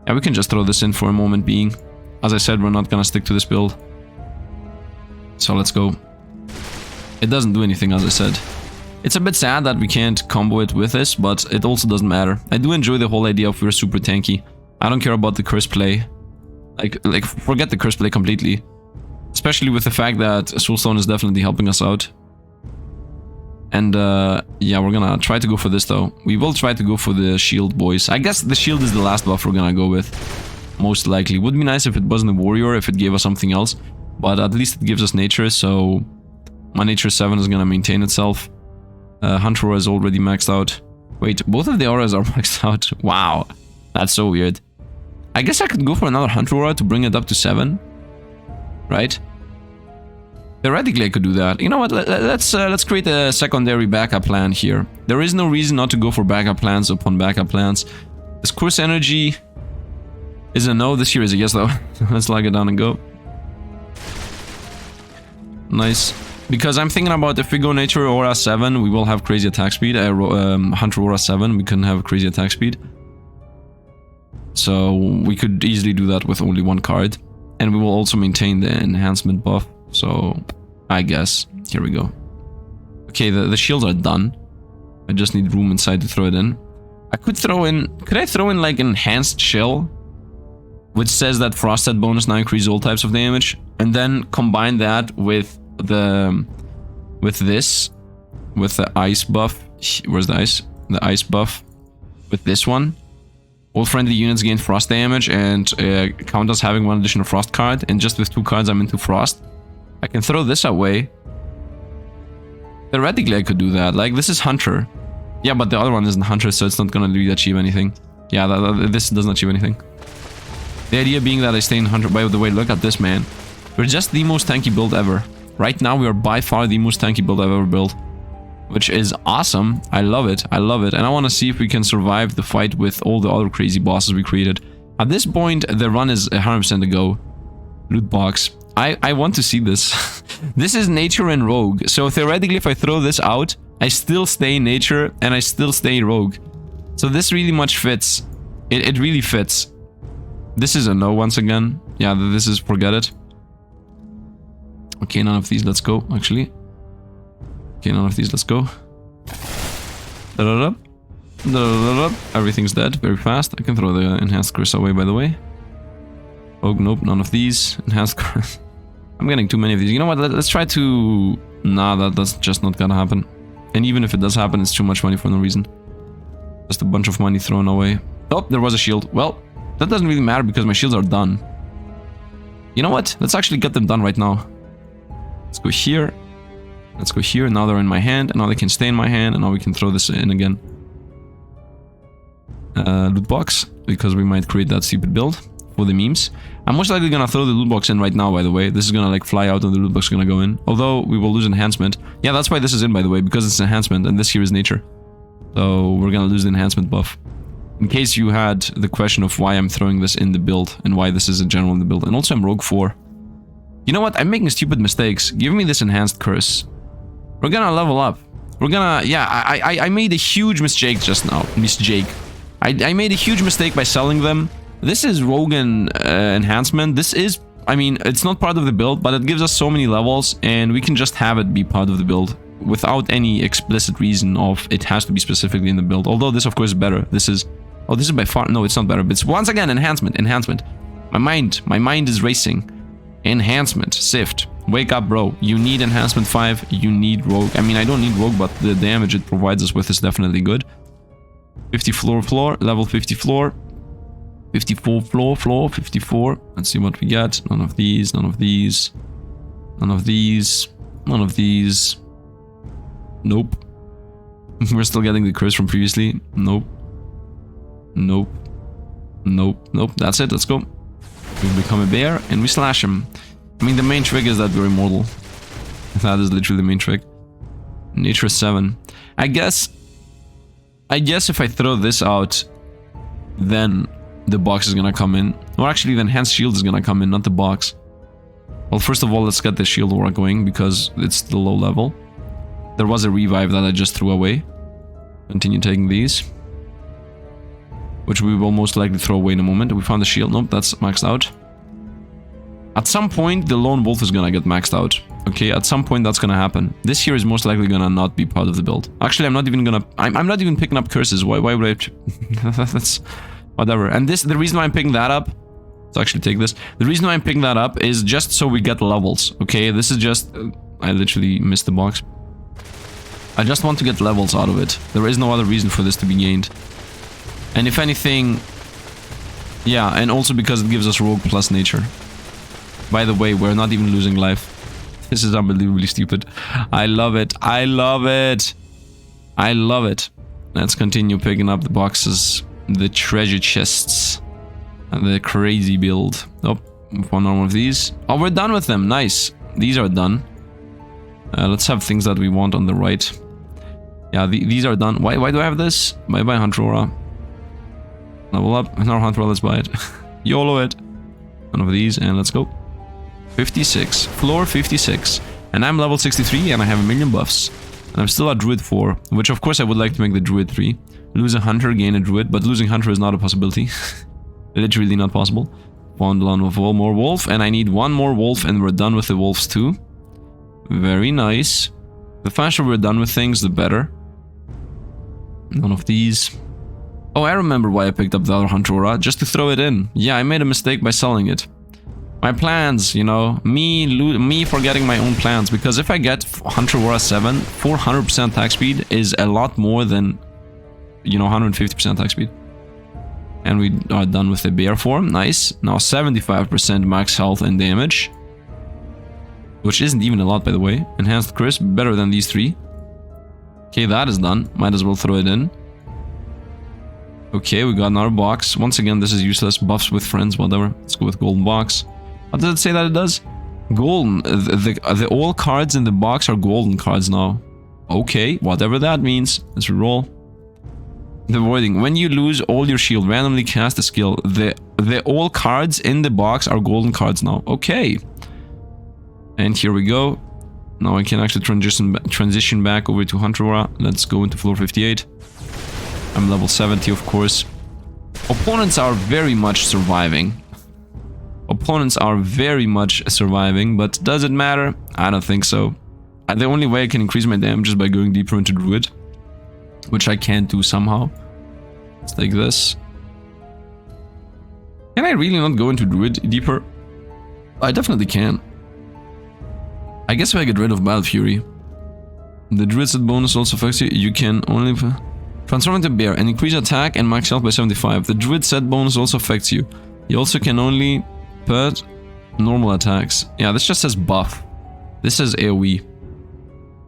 Yeah, we can just throw this in for a moment being. As I said, we're not gonna stick to this build. So let's go. It doesn't do anything, as I said. It's a bit sad that we can't combo it with this, but it also doesn't matter. I do enjoy the whole idea of we're super tanky. I don't care about the curse play. Like forget the curse play completely. Especially with the fact that Soulstone is definitely helping us out. And yeah, we're gonna try to go for this though. We will try to go for the shield, boys. I guess the shield is the last buff we're gonna go with. Most likely. Would be nice if it wasn't a warrior, if it gave us something else. But at least it gives us nature, so... My nature 7 is gonna maintain itself. Hunter aura is already maxed out. Wait, both of the auras are maxed out. Wow. That's so weird. I guess I could go for another Hunter aura to bring it up to 7. right? Theoretically, I could do that. You know what? Let's create a secondary backup plan here. There is no reason not to go for backup plans upon backup plans. This Curse Energy is a no. This here is a yes, though. Let's log it down and go. Nice. Because I'm thinking about if we go Nature Aura 7, we will have crazy attack speed. Hunter Aura 7, we can have crazy attack speed. So we could easily do that with only one card. And we will also maintain the enhancement buff. So I guess, here we go. Okay, the shields are done. I just need room inside to throw it in. I could throw in, could I throw in like enhanced chill? Which says that Frosted bonus now increases all types of damage. And then combine that with the ice buff. Where's the ice? The ice buff with this one. All friendly units gain frost damage and count as having one additional frost card. And just with 2 cards, I'm into frost. I can throw this away. Theoretically, I could do that. Like, this is Hunter. Yeah, but the other one isn't Hunter, so it's not gonna really achieve anything. Yeah, this doesn't achieve anything. The idea being that I stay in Hunter. By the way, look at this, man. We're just the most tanky build ever. Right now, we are by far the most tanky build I've ever built. Which is awesome. I love it. I love it. And I want to see if we can survive the fight with all the other crazy bosses we created. At this point, the run is 100% to go. Loot box. I want to see this. This is Nature and Rogue. So theoretically, if I throw this out, I still stay Nature and I still stay Rogue. So this really much fits. It really fits. This is a no once again. Yeah, this is forget it. Okay, none of these. Let's go, actually. Okay, none of these. Let's go. Da-da-da. Da-da-da-da. Everything's dead very fast. I can throw the enhanced curse away, by the way. Oh, nope, none of these. Enhanced curse. I'm getting too many of these. You know what? Let's try to... Nah, that's just not gonna happen. And even if it does happen, it's too much money for no reason. Just a bunch of money thrown away. Oh, there was a shield. Well, that doesn't really matter because my shields are done. You know what? Let's actually get them done right now. Let's go here. Let's go here. Now they're in my hand. And now they can stay in my hand. And now we can throw this in again. Loot box. Because we might create that stupid build for the memes. I'm most likely gonna throw the loot box in right now, by the way. This is gonna like fly out and the loot box is gonna go in. Although we will lose enhancement. Yeah, that's why this is in, by the way. Because it's enhancement. And this here is nature. So we're gonna lose the enhancement buff. In case you had the question of why I'm throwing this in the build. And why this is in general in the build. And also I'm Rogue 4. You know what? I'm making stupid mistakes. Give me this enhanced curse. We're gonna level up. We're gonna... Yeah, I made a huge mistake just now. I made a huge mistake by selling them. This is Rogan enhancement. This is... I mean, it's not part of the build, but it gives us so many levels, and we can just have it be part of the build without any explicit reason of it has to be specifically in the build. Although this, of course, is better. This is... Oh, this is by far... No, it's not better. But it's once again enhancement. My mind is racing. Enhancement. Sifd. Wake up, bro. You need enhancement 5. You need Rogue. I mean, I don't need Rogue, but the damage it provides us with is definitely good. 50 floor. Level 50 floor. 54 floor. 54. Let's see what we get. None of these. None of these. None of these. None of these. Nope. We're still getting the curse from previously. Nope. Nope. Nope. Nope. That's it. Let's go. We become a bear and we slash him. I mean, the main trick is that we're immortal. That is literally the main trick. Nature 7. I guess if I throw this out, then the box is gonna come in. Or actually, the enhanced shield is gonna come in, not the box. Well, first of all, let's get the shield aura going because it's still low level. There was a revive that I just threw away. Continue taking these. Which we will most likely throw away in a moment. We found the shield. Nope, that's maxed out. At some point, the lone wolf is gonna get maxed out. Okay, at some point that's gonna happen. This here is most likely gonna not be part of the build. Actually, I'm not even gonna... I'm not even picking up curses. Why would I... That's... Whatever. And this, the reason why I'm picking that up... Let's actually take this. The reason why I'm picking that up is just so we get levels. Okay, this is just... I literally missed the box. I just want to get levels out of it. There is no other reason for this to be gained. And if anything... Yeah, and also because it gives us rogue plus nature. By the way, we're not even losing life. This is unbelievably stupid. I love it. I love it. I love it. Let's continue picking up the boxes. The treasure chests. And the crazy build. Oh, Move on one of these. Oh, we're done with them. Nice. These are done. Let's have things that we want on the right. Yeah, these are done. Why do I have this? Bye-bye, Hunter Aura. Level up. No, Hunter Aura, let's buy it. YOLO it. One of these, and let's go. 56. Floor 56. And I'm level 63, and I have a million buffs. And I'm still at Druid 4, which of course I would like to make the Druid 3. Lose a Hunter, gain a Druid, but losing Hunter is not a possibility. Literally not possible. One more Wolf, and I need one more Wolf, and we're done with the Wolves too. Very nice. The faster we're done with things, the better. None of these. Oh, I remember why I picked up the other Hunter Aura, just to throw it in. Yeah, I made a mistake by selling it. My plans, you know, me forgetting my own plans, because if I get Hunter Aura 7, 400% attack speed is a lot more than, you know, 150% attack speed. And we are done with the bear form. Nice. Now 75% max health and damage. Which isn't even a lot, by the way. Enhanced crisp, better than these three. Okay, that is done. Might as well throw it in. Okay, we got another box. Once again, this is useless. Buffs with friends, whatever. Let's go with golden box. What does it say that it does? Golden. The all cards in the box are golden cards now. Okay, whatever that means. Let's reroll. The wording: when you lose all your shield, randomly cast a skill. The all cards in the box are golden cards now. Okay. And here we go. Now I can actually transition back over to Hunter Aura. Let's go into floor 58. I'm level 70, of course. Opponents are very much surviving. Opponents are very much surviving, but does it matter? I don't think so. The only way I can increase my damage is by going deeper into Druid, which I can't do somehow. Let's take this. Can I really not go into Druid deeper? I definitely can. I guess if I get rid of Battle Fury. The Druid set bonus also affects you. You can only transform into bear and increase attack and max health by 75. The Druid set bonus also affects you. You also can only put normal attacks. Yeah, this just says buff. This says AoE.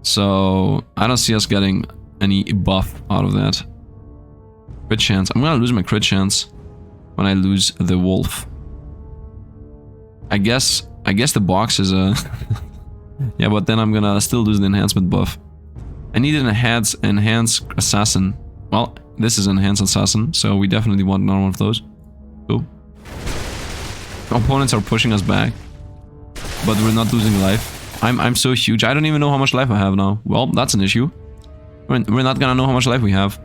So I don't see us getting any buff out of that. Crit chance. I'm gonna lose my crit chance when I lose the wolf. I guess the box is a yeah, but then I'm gonna still lose the enhancement buff. I need an enhanced assassin. Well, this is enhanced assassin, so we definitely want none of those. Go. Opponents are pushing us back, but we're not losing life. I'm so huge. I don't even know how much life I have now. Well, that's an issue. We're not gonna know how much life we have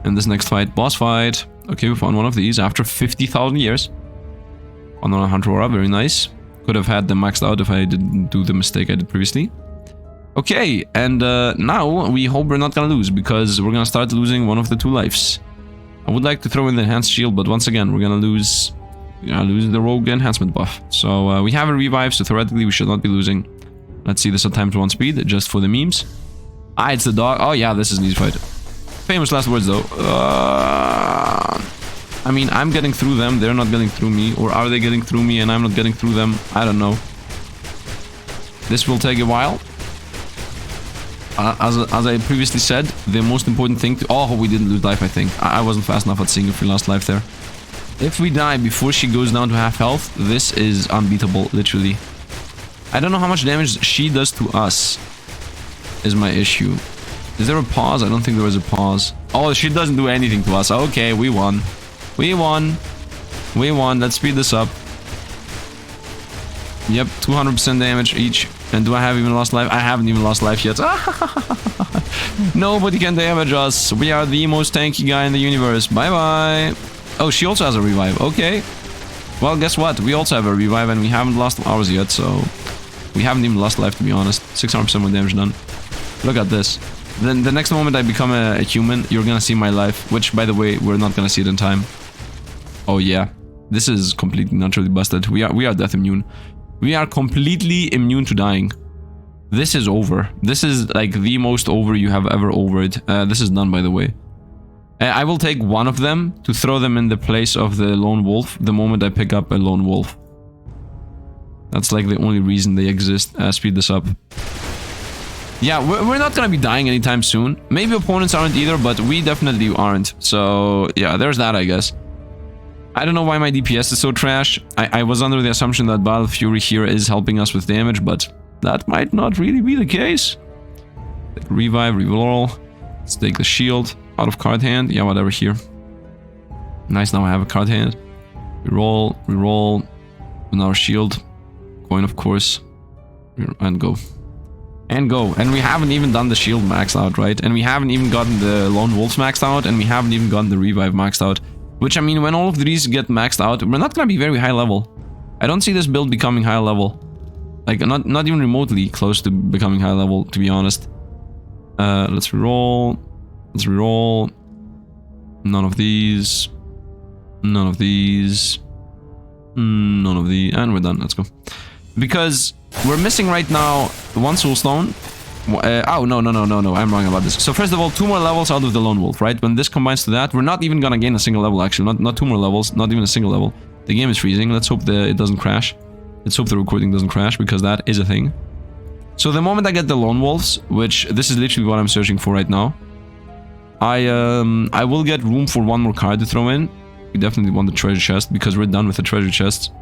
in this next fight. Boss fight. Okay, we found one of these after 50,000 years. On a Hunter Aura, very nice. Could have had them maxed out if I didn't do the mistake I did previously. Okay, and now we hope we're not gonna lose, because we're gonna start losing one of the two lives. I would like to throw in the enhanced shield, but once again, we're gonna lose the rogue enhancement buff. So we have a revive, so theoretically we should not be losing. Let's see this at ×1 speed, just for the memes. Ah, it's the dog. Oh yeah, this is an easy fight. Famous last words though. I mean, I'm getting through them, they're not getting through me. Or are they getting through me and I'm not getting through them? I don't know. This will take a while. As I previously said, the most important thing to... Oh, we didn't lose life, I think. I wasn't fast enough at seeing if we lost life there. If we die before she goes down to half health, this is unbeatable, literally. I don't know how much damage she does to us, is my issue. Is there a pause? I don't think there was a pause. Oh, she doesn't do anything to us. Okay, we won. We won. We won. Let's speed this up. Yep, 200% damage each. And do I have even lost life? I haven't even lost life yet. Nobody can damage us. We are the most tanky guy in the universe. Bye-bye. Oh, she also has a revive. Okay. Well, guess what? We also have a revive and we haven't lost ours yet, so... We haven't even lost life, to be honest. 600% more damage done. Look at this. Then the next moment I become a human, you're gonna see my life. Which, by the way, we're not gonna see it in time. Oh, yeah. This is completely naturally busted. We are death immune. We are completely immune to dying. This is over. This is like the most over you have ever overed. This is done, by the way. I will take one of them to throw them in the place of the lone wolf the moment I pick up a lone wolf. That's like the only reason they exist. Speed this up. Yeah, we're not gonna be dying anytime soon. Maybe opponents aren't either, but we definitely aren't. So, yeah, there's that, I guess. I don't know why my DPS is so trash. I was under the assumption that Battle Fury here is helping us with damage, but that might not really be the case. Revive, reroll. Let's take the shield out of card hand. Yeah, whatever here. Nice, now I have a card hand. Reroll, reroll. Another shield. Coin, of course. And go. And go. And we haven't even done the shield maxed out, right? And we haven't even gotten the Lone Wolves maxed out. And we haven't even gotten the Revive maxed out. Which, I mean, when all of these get maxed out, we're not gonna be very high level. I don't see this build becoming high level. Like, not even remotely close to becoming high level, to be honest. Let's reroll. Let's reroll. None of these. None of these. None of these. And we're done. Let's go. Because we're missing right now one soulstone. Oh, no. I'm wrong about this. So first of all, 2 more levels out of the Lone Wolf, right? When this combines to that, we're not even gonna gain a single level, actually. Not 2 more levels. Not even a single level. The game is freezing. Let's hope it doesn't crash. Let's hope the recording doesn't crash, because that is a thing. So the moment I get the Lone Wolves, which this is literally what I'm searching for right now, I will get room for 1 more card to throw in. We definitely want the treasure chest, because we're done with the treasure chest.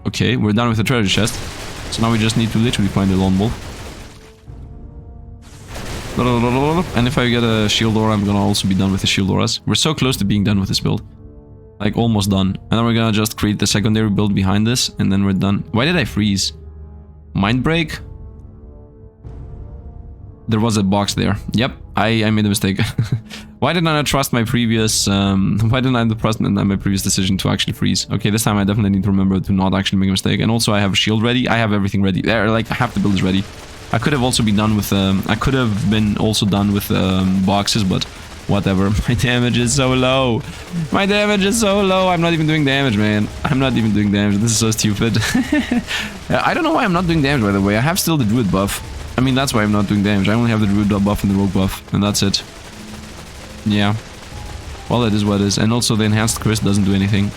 Okay, we're done with the treasure chest. So now we just need to literally find the Lone Wolf. And if I get a shield aura, I'm gonna also be done with the shield auras. We're so close to being done with this build. Like, almost done. And then we're gonna just create the secondary build behind this, and then we're done. Why did I freeze? Mind break? There was a box there. Yep, I made a mistake. Why didn't I trust my previous why didn't I trust my previous decision to actually freeze? Okay, this time I definitely need to remember to not actually make a mistake. And also I have a shield ready. I have everything ready. There, like, half the build is ready. I could have also been done with I could have been also done with boxes, but whatever. My damage is so low. My damage is so low. I'm not even doing damage, man. I'm not even doing damage. This is so stupid. I don't know why I'm not doing damage, by the way. I have still the Druid buff. I mean, that's why I'm not doing damage. I only have the Druid buff and the Rogue buff, and that's it. Yeah. Well, it is what it is. And also the enhanced curse doesn't do anything.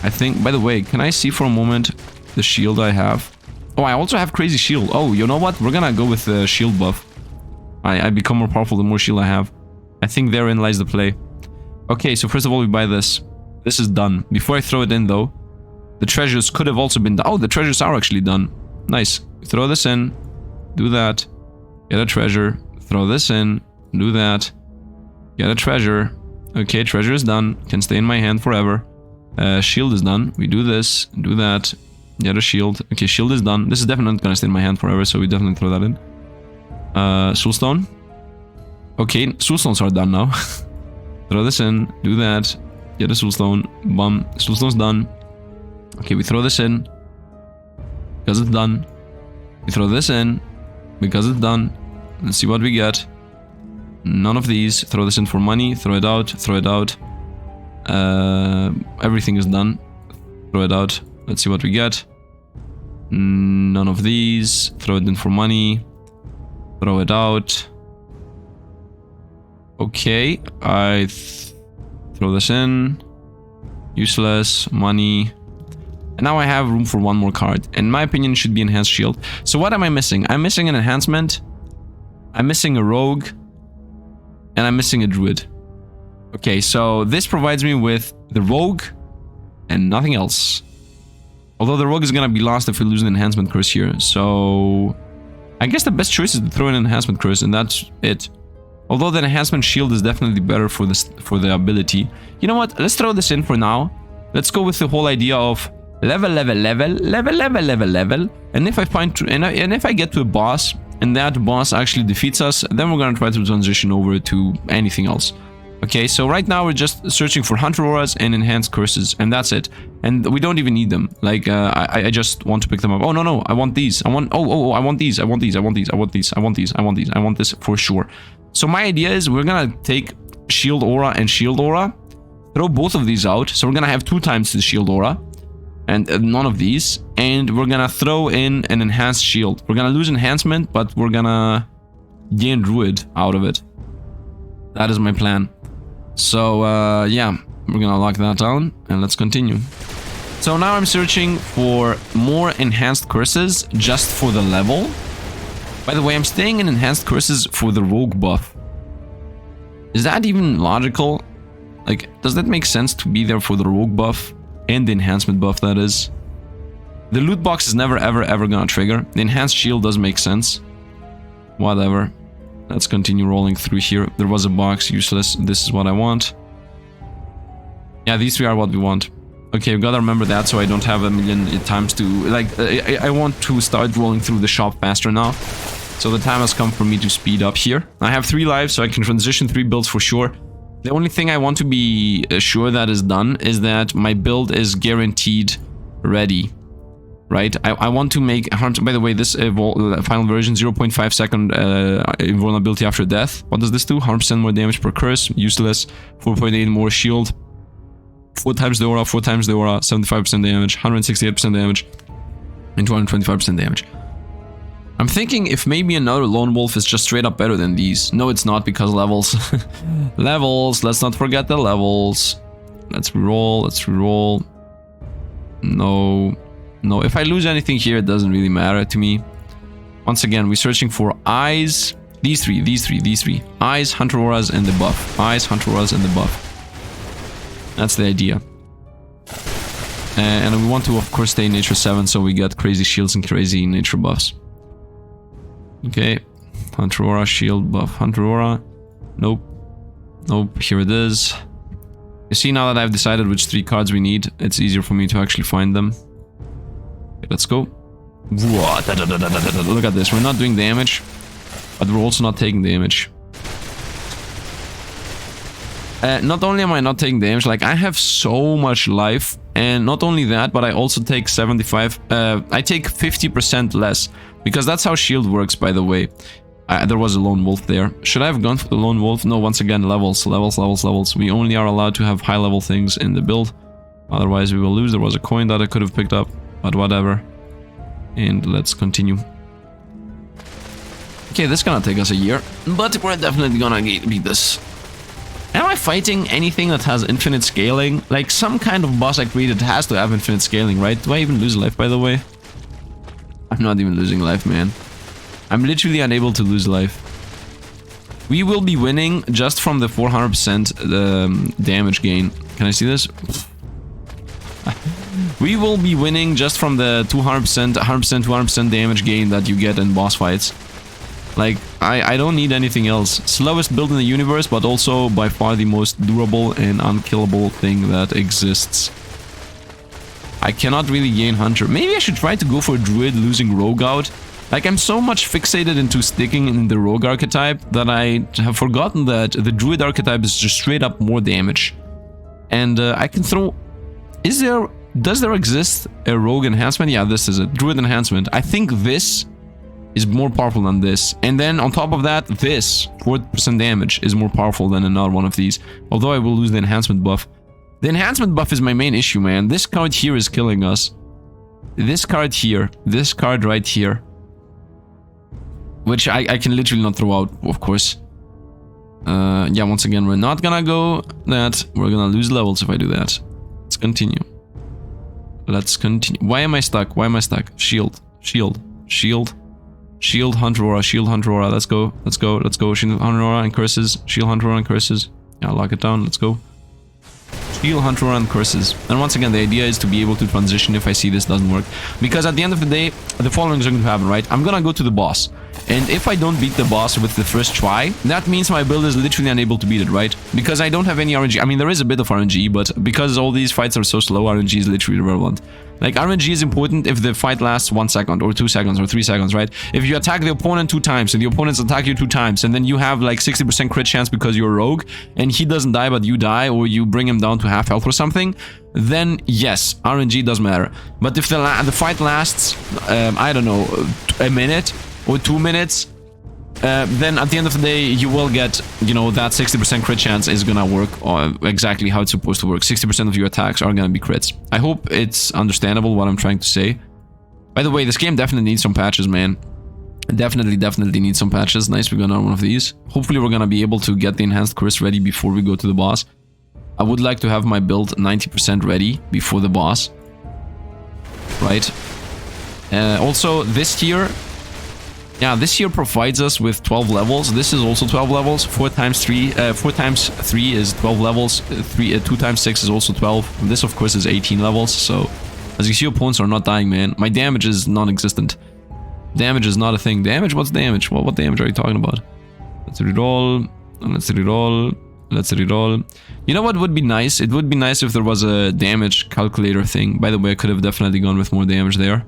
I think, by the way, can I see for a moment the shield I have? Oh, I also have crazy shield. Oh, you know what? We're gonna go with the shield buff. I become more powerful the more shield I have. I think therein lies the play. Okay, so first of all, we buy this. This is done. Before I throw it in, though, the treasures could have also been done. Oh, the treasures are actually done. Nice. Throw this in. Do that. Get a treasure. Throw this in. Do that. Get a treasure. Okay, treasure is done. Can stay in my hand forever. Shield is done. We do this. Do that. Get a shield. Okay, shield is done. This is definitely not gonna stay in my hand forever, so we definitely throw that in. Soulstone. Okay, soulstones are done now. Throw this in. Do that. Get a soulstone. Bum. Soulstone's done. Okay, we throw this in. Because it's done. We throw this in. Because it's done. Let's see what we get. None of these. Throw this in for money. Throw it out. Throw it out. Everything is done. Throw it out. Let's see what we get. None of these. Throw it in for money. Throw it out. Okay. Throw this in. Useless. Money. And now I have room for 1 more card. In my opinion, it should be enhanced shield. So what am I missing? I'm missing an enhancement. I'm missing a rogue. And I'm missing a druid. Okay, so this provides me with the rogue and nothing else. Although the rogue is gonna be lost if we lose an enhancement curse here. So I guess the best choice is to throw in an enhancement curse, and that's it. Although the enhancement shield is definitely better for this, for the ability. You know what? Let's throw this in for now. Let's go with the whole idea of level. And if I find and if I get to a boss and that boss actually defeats us, then we're gonna try to transition over to anything else. Okay, so right now we're just searching for hunter auras and enhanced curses, and that's it. And we don't even need them. Like, I just want to pick them up. Oh, no, I want these. I want these. I want this for sure. So my idea is we're gonna take shield aura and shield aura, throw both of these out. So we're gonna have 2 times the shield aura and none of these. And we're gonna throw in an enhanced shield. We're gonna lose enhancement, but we're gonna gain druid out of it. That is my plan. So, yeah, we're gonna lock that down and let's continue. So now I'm searching for more enhanced curses just for the level. By the way, I'm staying in enhanced curses for the rogue buff. Is that even logical? Like, does that make sense to be there for the rogue buff and the enhancement buff, that is? The loot box is never ever gonna trigger. The enhanced shield does make sense. Whatever. Let's continue rolling through here. There was a box, useless. This is what I want. Yeah, these three are what we want. Okay, we gotta remember that so I don't have a million times to... Like, I want to start rolling through the shop faster now. So the time has come for me to speed up here. I have 3 lives, so I can transition 3 builds for sure. The only thing I want to be sure that is done is that my build is guaranteed ready. Right? I want to make... By the way, this final version, 0.5 second invulnerability after death. What does this do? 100% more damage per curse. Useless. 4.8 more shield. 4 times the aura, 4 times the aura. 75% damage. 168% damage. And 225% damage. I'm thinking if maybe another lone wolf is just straight up better than these. No, it's not, because levels. Levels. Let's not forget the levels. Let's reroll. Let's reroll. No. No, if I lose anything here, it doesn't really matter to me. Once again, we're searching for eyes. These three. Eyes, Hunter Auras, and the buff. Eyes, Hunter Auras, and the buff. That's the idea. And we want to, of course, stay in Nature 7, so we get crazy shields and crazy nature buffs. Okay. Hunter Aura, shield, buff. Hunter Aura. Nope. Nope, here it is. You see, now that I've decided which 3 cards we need, it's easier for me to actually find them. Okay, let's go. Look at this. We're not doing damage, but we're also not taking damage. Not only am I not taking damage, like, I have so much life, and not only that, but I also take 75, I take 50% less, because that's how shield works, by the way. There was a lone wolf there. Should I have gone for the lone wolf? No, once again, levels. We only are allowed to have high level things in the build, otherwise we will lose. There was a coin that I could have picked up, but whatever. And let's continue. Okay, this is gonna take us a year, but we're definitely gonna beat this. Am I fighting anything that has infinite scaling? Like, some kind of boss I created has to have infinite scaling, right? Do I even lose life, by the way? I'm not even losing life, man. I'm literally unable to lose life. We will be winning just from the 400% damage gain. Can I see this? We will be winning just from the 200%, 100%, 200% damage gain that you get in boss fights. Like, I don't need anything else. Slowest build in the universe, but also by far the most durable and unkillable thing that exists. I cannot really gain Hunter. Maybe I should try to go for Druid losing Rogue out. Like, I'm so much fixated into sticking in the Rogue archetype that I have forgotten that the Druid archetype is just straight up more damage. And I can throw... Does there exist a Rogue enhancement? Yeah, this is a Druid enhancement. I think this is more powerful than this. And then on top of that, this 4% damage is more powerful than another one of these. Although I will lose the enhancement buff. The enhancement buff is my main issue, man. This card here is killing us. This card here. This card right here. Which I can literally not throw out, of course. Yeah, once again, we're not gonna go that. We're gonna lose levels if I do that. Let's continue. Let's continue. Why am I stuck? Why am I stuck? Shield. Shield. Shield. Shield, Hunter Aura. Shield, Hunter Aura. Let's go. Let's go. Let's go. Shield, Hunter Aura and curses. Shield, Hunter Aura and curses. Yeah, lock it down. Let's go. Shield, Hunter Aura and curses. And once again, the idea is to be able to transition if I see this doesn't work. Because at the end of the day, the following is going to happen, right? I'm gonna go to the boss. And if I don't beat the boss with the first try, that means my build is literally unable to beat it, right? Because I don't have any RNG. I mean, there is a bit of RNG, but because all these fights are so slow, RNG is literally irrelevant. Like, RNG is important if the fight lasts 1 second, or 2 seconds, or 3 seconds, right? If you attack the opponent 2 times, and the opponents attack you 2 times, and then you have like 60% crit chance because you're a rogue, and he doesn't die but you die, or you bring him down to half health or something, then yes, RNG does matter. But if the fight lasts, I don't know, a minute, or 2 minutes, then at the end of the day, you will get, you know, that 60% crit chance is gonna work exactly how it's supposed to work. 60% of your attacks are gonna be crits. I hope it's understandable what I'm trying to say. By the way, this game definitely needs some patches, man. Definitely needs some patches. Nice, we got another one of these. Hopefully we're gonna be able to get the enhanced curse ready before we go to the boss. I would like to have my build 90% ready before the boss. Right? Also, this tier... Yeah, this here provides us with 12 levels. This is also 12 levels. 4 times 3 is 12 levels. 2 times 6 is also 12. And this, of course, is 18 levels. So, as you see, opponents are not dying, man. My damage is non-existent. Damage is not a thing. Damage? What's damage? What damage are you talking about? Let's reroll. Let's reroll. Let's reroll. You know what would be nice? It would be nice if there was a damage calculator thing. By the way, I could have definitely gone with more damage there.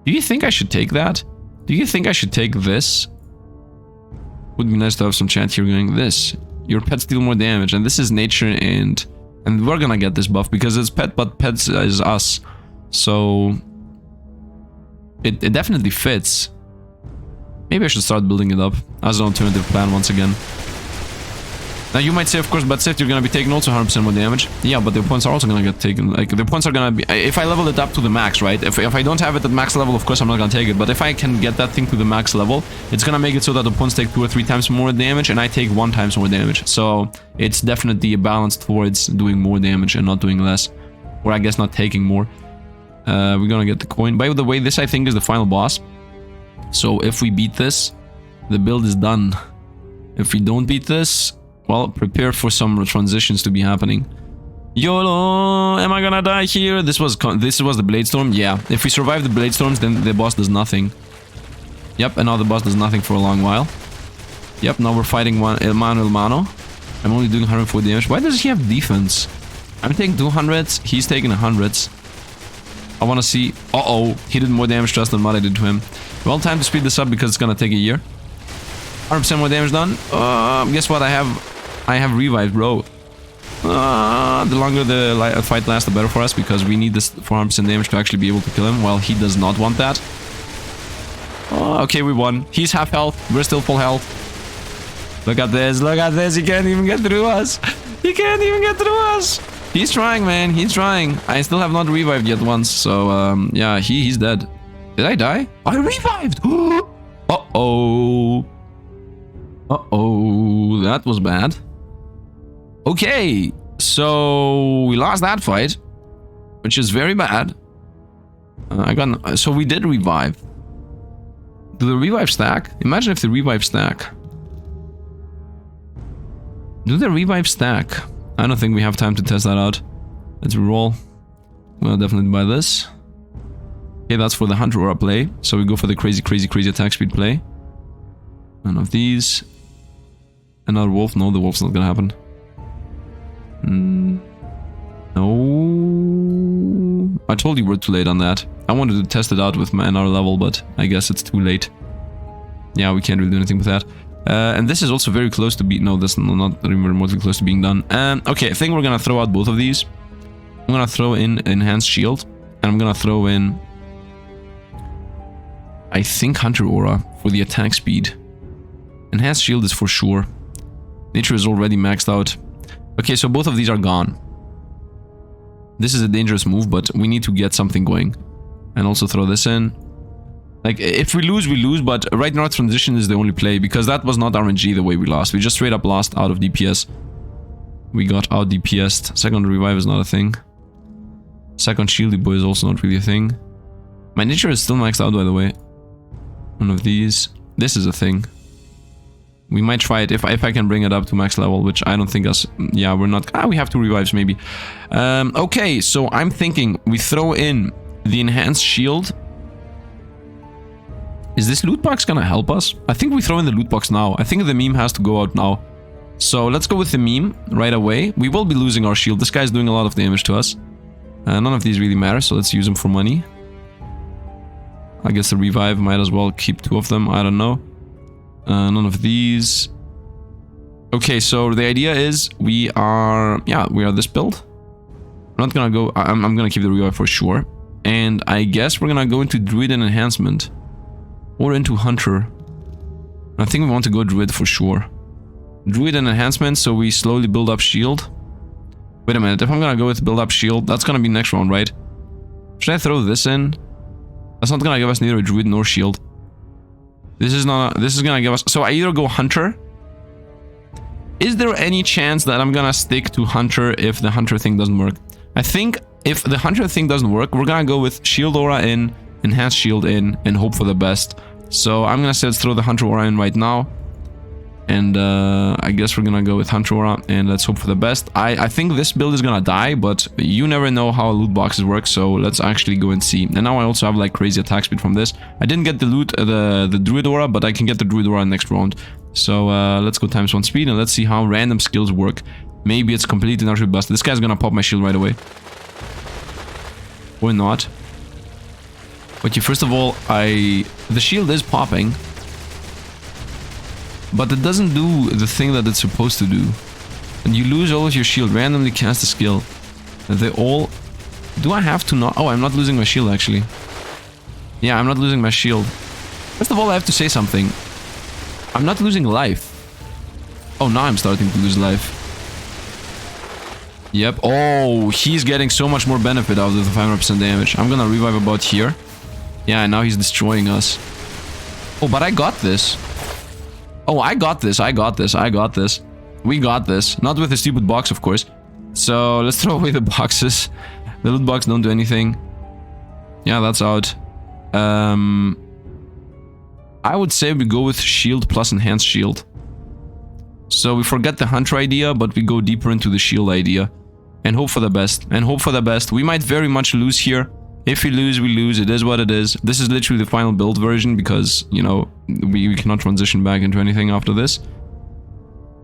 Do you think I should take that? Do you think I should take this? Would be nice to have some chat here going, this. Your pets deal more damage, and this is nature, and we're gonna get this buff because it's pet, but pets is us. So it definitely fits. Maybe I should start building it up as an alternative plan once again. Now you might say, of course, but Sifd, you're gonna be taking also 100% more damage. Yeah, but the opponents are also gonna get taken. Like, the opponents are gonna be... If I level it up to the max, right? If I don't have it at max level, of course, I'm not gonna take it. But if I can get that thing to the max level, it's gonna make it so that opponents take 2 or 3 times more damage, and I take 1 times more damage. So, it's definitely a balance towards doing more damage and not doing less. Or I guess not taking more. We're gonna get the coin. By the way, this, I think, is the final boss. So, if we beat this, the build is done. If we don't beat this... Well, prepare for some transitions to be happening. YOLO! Am I gonna die here? This was the Blade Storm? Yeah. If we survive the Blade Storms, then the boss does nothing. Yep, and now the boss does nothing for a long while. Yep, now we're fighting one El Mano. I'm only doing 104 damage. Why does he have defense? I'm taking 200s, he's taking 100s. I wanna see... Uh-oh, he did more damage to us than what I did to him. Well, time to speed this up because it's gonna take a year. 100% more damage done. Guess what? I have revived, bro. The longer the fight lasts, the better for us, because we need this 400% damage to actually be able to kill him, while he does not want that. Okay, we won. He's half health. We're still full health. Look at this. Look at this. He can't even get through us. He can't even get through us. He's trying, man. He's trying. I still have not revived yet once, so, yeah, he's dead. Did I die? I revived! Uh-oh. Uh-oh, that was bad. Okay, so we lost that fight, which is very bad. So we did revive. Do the revive stack? Imagine if the revive stack. Do the revive stack? I don't think we have time to test that out. Let's roll. We'll definitely buy this. Okay, that's for the Hunter Aura play. So we go for the crazy attack speed play. None of these. Another wolf? No, the wolf's not gonna happen. No. I told you we're too late on that. I wanted to test it out with my another level, but I guess it's too late. Yeah, we can't really do anything with that. And this is also very close to being... No, this is not remotely close to being done. Okay, I think we're gonna throw out both of these. I'm gonna throw in Enhanced Shield. And I'm gonna throw in... I think Hunter Aura for the attack speed. Enhanced Shield is for sure. Nature is already maxed out. Okay, so both of these are gone. This is a dangerous move, but we need to get something going. And also throw this in. Like, if we lose, but right now transition is the only play, because that was not RNG the way we lost. We just straight up lost out of DPS. We got out DPS'd. Second revive is not a thing. Second shieldy boy is also not really a thing. My nature is still maxed out, by the way. One of these. This is a thing. We might try it if I can bring it up to max level, which I don't think us... Yeah, we're not... we have 2 revives, maybe. Okay, so I'm thinking we throw in the Enhanced Shield. Is this loot box gonna help us? I think we throw in the loot box now. I think the meme has to go out now. So let's go with the meme right away. We will be losing our shield. This guy's doing a lot of damage to us. None of these really matter, so let's use them for money. I guess the revive might as well keep 2 of them. I don't know. None of these. Okay, so the idea is we are this build. I'm not gonna go... I'm gonna keep the revive for sure. And I guess we're gonna go into Druid and Enhancement. Or into Hunter. I think we want to go Druid for sure. Druid and Enhancement, so we slowly build up shield. Wait a minute, if I'm gonna go with build up shield, that's gonna be next round, right? Should I throw this in? That's not gonna give us neither a Druid nor shield. This is gonna give us... So I either go Hunter. Is there any chance that I'm gonna stick to Hunter if the Hunter thing doesn't work? I think if the Hunter thing doesn't work, we're gonna go with Shield Aura in, Enhanced Shield in, and hope for the best. So I'm gonna say let's throw the Hunter Aura in right now. And I guess we're gonna go with Hunter Aura and let's hope for the best. I think this build is gonna die, but you never know how loot boxes work, so let's actually go and see. And now I also have like crazy attack speed from this. I didn't get the loot, the Druid Aura, but I can get the Druid Aura next round. So let's go ×1 speed and let's see how random skills work. Maybe it's completely not busted. This guy's gonna pop my shield right away. Or not. Okay, first of all, the shield is popping. But it doesn't do the thing that it's supposed to do. And you lose all of your shield, randomly cast a skill. They all... Do I have to not... Oh, I'm not losing my shield, actually. Yeah, I'm not losing my shield. First of all, I have to say something. I'm not losing life. Oh, now I'm starting to lose life. Yep. Oh, he's getting so much more benefit out of the 500% damage. I'm gonna revive about here. Yeah, now he's destroying us. Oh, but I got this. Oh, I got this. I got this. I got this. We got this. Not with the stupid box, of course. So, let's throw away the boxes. The loot box don't do anything. Yeah, that's out. I would say we go with shield plus enhanced shield. So we forget the hunter idea, but we go deeper into the shield idea. And hope for the best. And hope for the best. We might very much lose here. If we lose, we lose. It is what it is. This is literally the final build version because, you know, we cannot transition back into anything after this.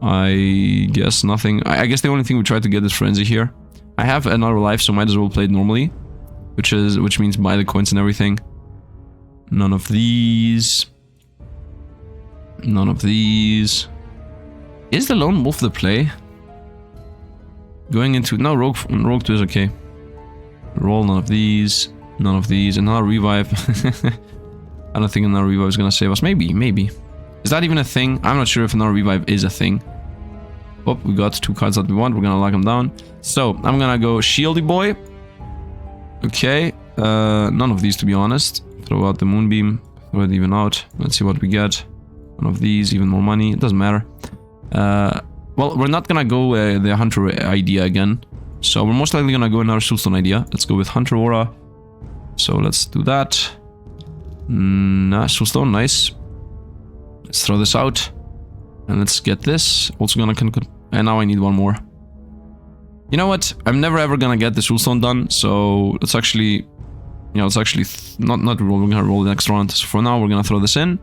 I guess nothing. I guess the only thing we try to get is Frenzy here. I have another life, so might as well play it normally. Which means buy the coins and everything. None of these. None of these. Is the Lone Wolf the play? Going into... No, Rogue 2 is okay. Roll none of these. None of these. Another revive. I don't think another revive is gonna save us. Maybe, maybe. Is that even a thing? I'm not sure if another revive is a thing. Oh, we got 2 cards that we want. We're gonna lock them down. So, I'm gonna go Shieldy Boy. Okay. None of these, to be honest. Throw out the Moonbeam. Throw it even out. Let's see what we get. One of these, even more money. It doesn't matter. Well, we're not gonna go the Hunter idea again. So we're most likely gonna go another Soulstone idea. Let's go with Hunter Aura. So let's do that. Nah, Soulstone, nice. Let's throw this out. And let's get this. Also gonna... And now I need one more. You know what? I'm never ever gonna get the Soulstone done. So let's actually... You know, let's actually... Not roll. We're gonna roll the next round. So for now, we're gonna throw this in.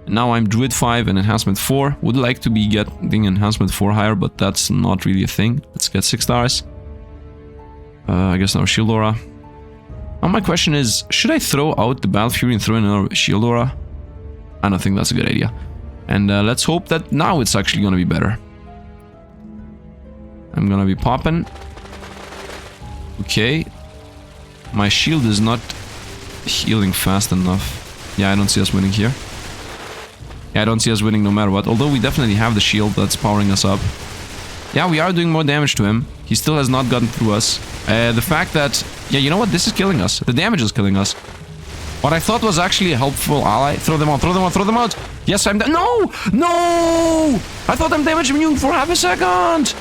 And now I'm Druid 5 and Enhancement 4. Would like to be getting Enhancement 4 higher, but that's not really a thing. Let's get 6 stars. I guess now Shield Aura. Now my question is, should I throw out the Battle Fury and throw in another Shield Aura? I don't think that's a good idea. And let's hope that now it's actually gonna be better. I'm gonna be popping. Okay. My shield is not healing fast enough. Yeah, I don't see us winning here. Yeah, I don't see us winning no matter what. Although we definitely have the shield that's powering us up. Yeah, we are doing more damage to him. He still has not gotten through us. The fact that... Yeah, you know what? This is killing us. The damage is killing us. What I thought was actually a helpful ally. Throw them out, throw them out, throw them out! Yes, I'm... No! No! I thought I'm damage immune for half a second!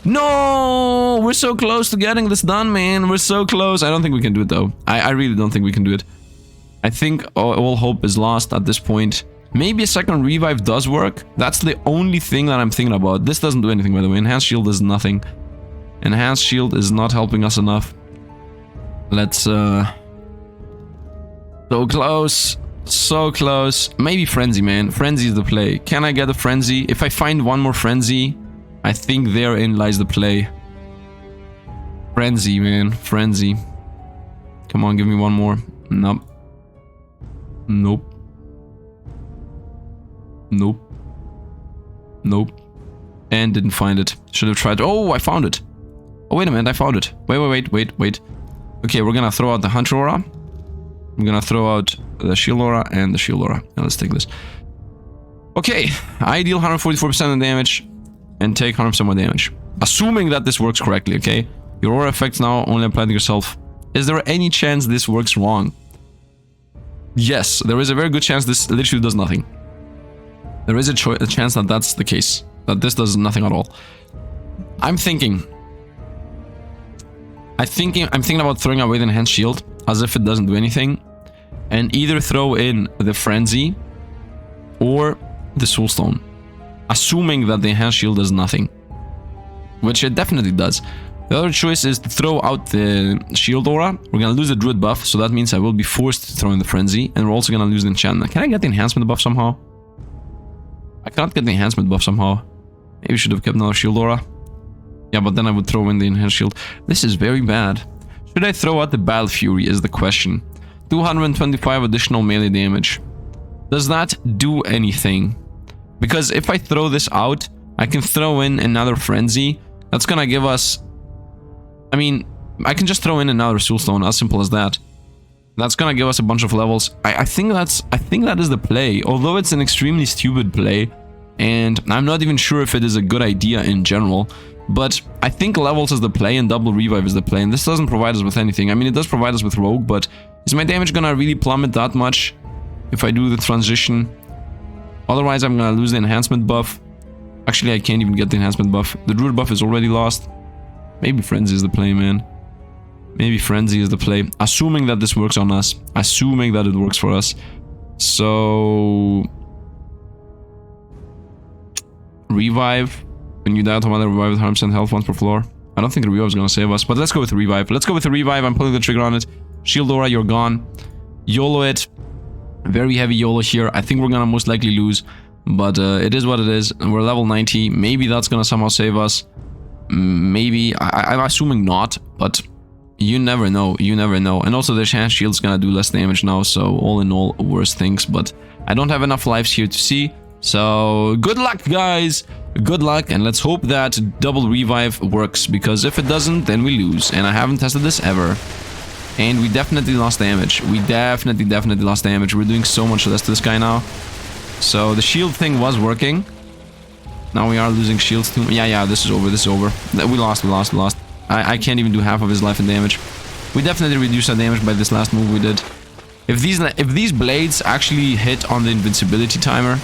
No! We're so close to getting this done, man. We're so close. I don't think we can do it, though. I really don't think we can do it. I think all hope is lost at this point. Maybe a second revive does work. That's the only thing that I'm thinking about. This doesn't do anything, by the way. Enhanced shield is nothing. Enhanced shield is not helping us enough. Let's, so close. So close. Maybe Frenzy, man. Frenzy is the play. Can I get a Frenzy? If I find one more Frenzy, I think therein lies the play. Frenzy, man. Frenzy. Come on, give me one more. Nope. Nope. Nope. Nope. And didn't find it. Should have tried. Oh, I found it. Oh, wait a minute. I found it. Wait. Okay, we're gonna throw out the Hunter Aura. I'm gonna throw out the Shield Aura and the Shield Aura. Now let's take this. Okay. I deal 144% of damage and take 100% more damage. Assuming that this works correctly, okay? Your aura effects now only apply to yourself. Is there any chance this works wrong? Yes, there is a very good chance this literally does nothing. There is a chance that that's the case. That this does nothing at all. I'm thinking about throwing away the Enhanced Shield as if it doesn't do anything. And either throw in the Frenzy or the Soulstone. Assuming that the Enhanced Shield does nothing. Which it definitely does. The other choice is to throw out the Shield Aura. We're gonna lose the Druid buff, so that means I will be forced to throw in the Frenzy. And we're also gonna lose the enchantment. Can I get the enhancement buff somehow? I can't get the enhancement buff somehow. Maybe we should have kept another Shield Aura. Yeah, but then I would throw in the Enhanced Shield. This is very bad. Should I throw out the Battle Fury is the question. 225 additional melee damage. Does that do anything? Because if I throw this out, I can throw in another Frenzy. That's gonna give us... I mean, I can just throw in another Soulstone, as simple as that. That's gonna give us a bunch of levels. I think that is the play, although it's an extremely stupid play, and I'm not even sure if it is a good idea in general. But I think levels is the play and double revive is the play, and this doesn't provide us with anything. I mean, it does provide us with Rogue, but is my damage gonna really plummet that much if I do the transition? Otherwise, I'm gonna lose the enhancement buff. Actually, I can't even get the enhancement buff. The Druid buff is already lost. Maybe Frenzy is the play, man. Maybe Frenzy is the play. Assuming that this works on us. Assuming that it works for us. So... Revive. When you die automatically revive with 100% health once per floor. I don't think the revive is gonna save us, but let's go with the revive. Let's go with the revive. I'm pulling the trigger on it. Shield Aura, you're gone. YOLO it. Very heavy YOLO here. I think we're gonna most likely lose, but it is what it is. We're level 90. Maybe that's gonna somehow save us. Maybe. I'm assuming not, but you never know. You never know. And also the Enhanced Shield's gonna do less damage now, so all in all, worse things. But I don't have enough lives here to see. So good luck, guys. Good luck, and let's hope that double revive works, because if it doesn't, then we lose. And I haven't tested this ever. And we definitely lost damage. We definitely lost damage. We're doing so much less to this guy now. So the shield thing was working. Now we are losing shields too. Yeah, this is over. This is over. We lost. I can't even do half of his life in damage. We definitely reduced our damage by this last move we did. If these blades actually hit on the invincibility timer,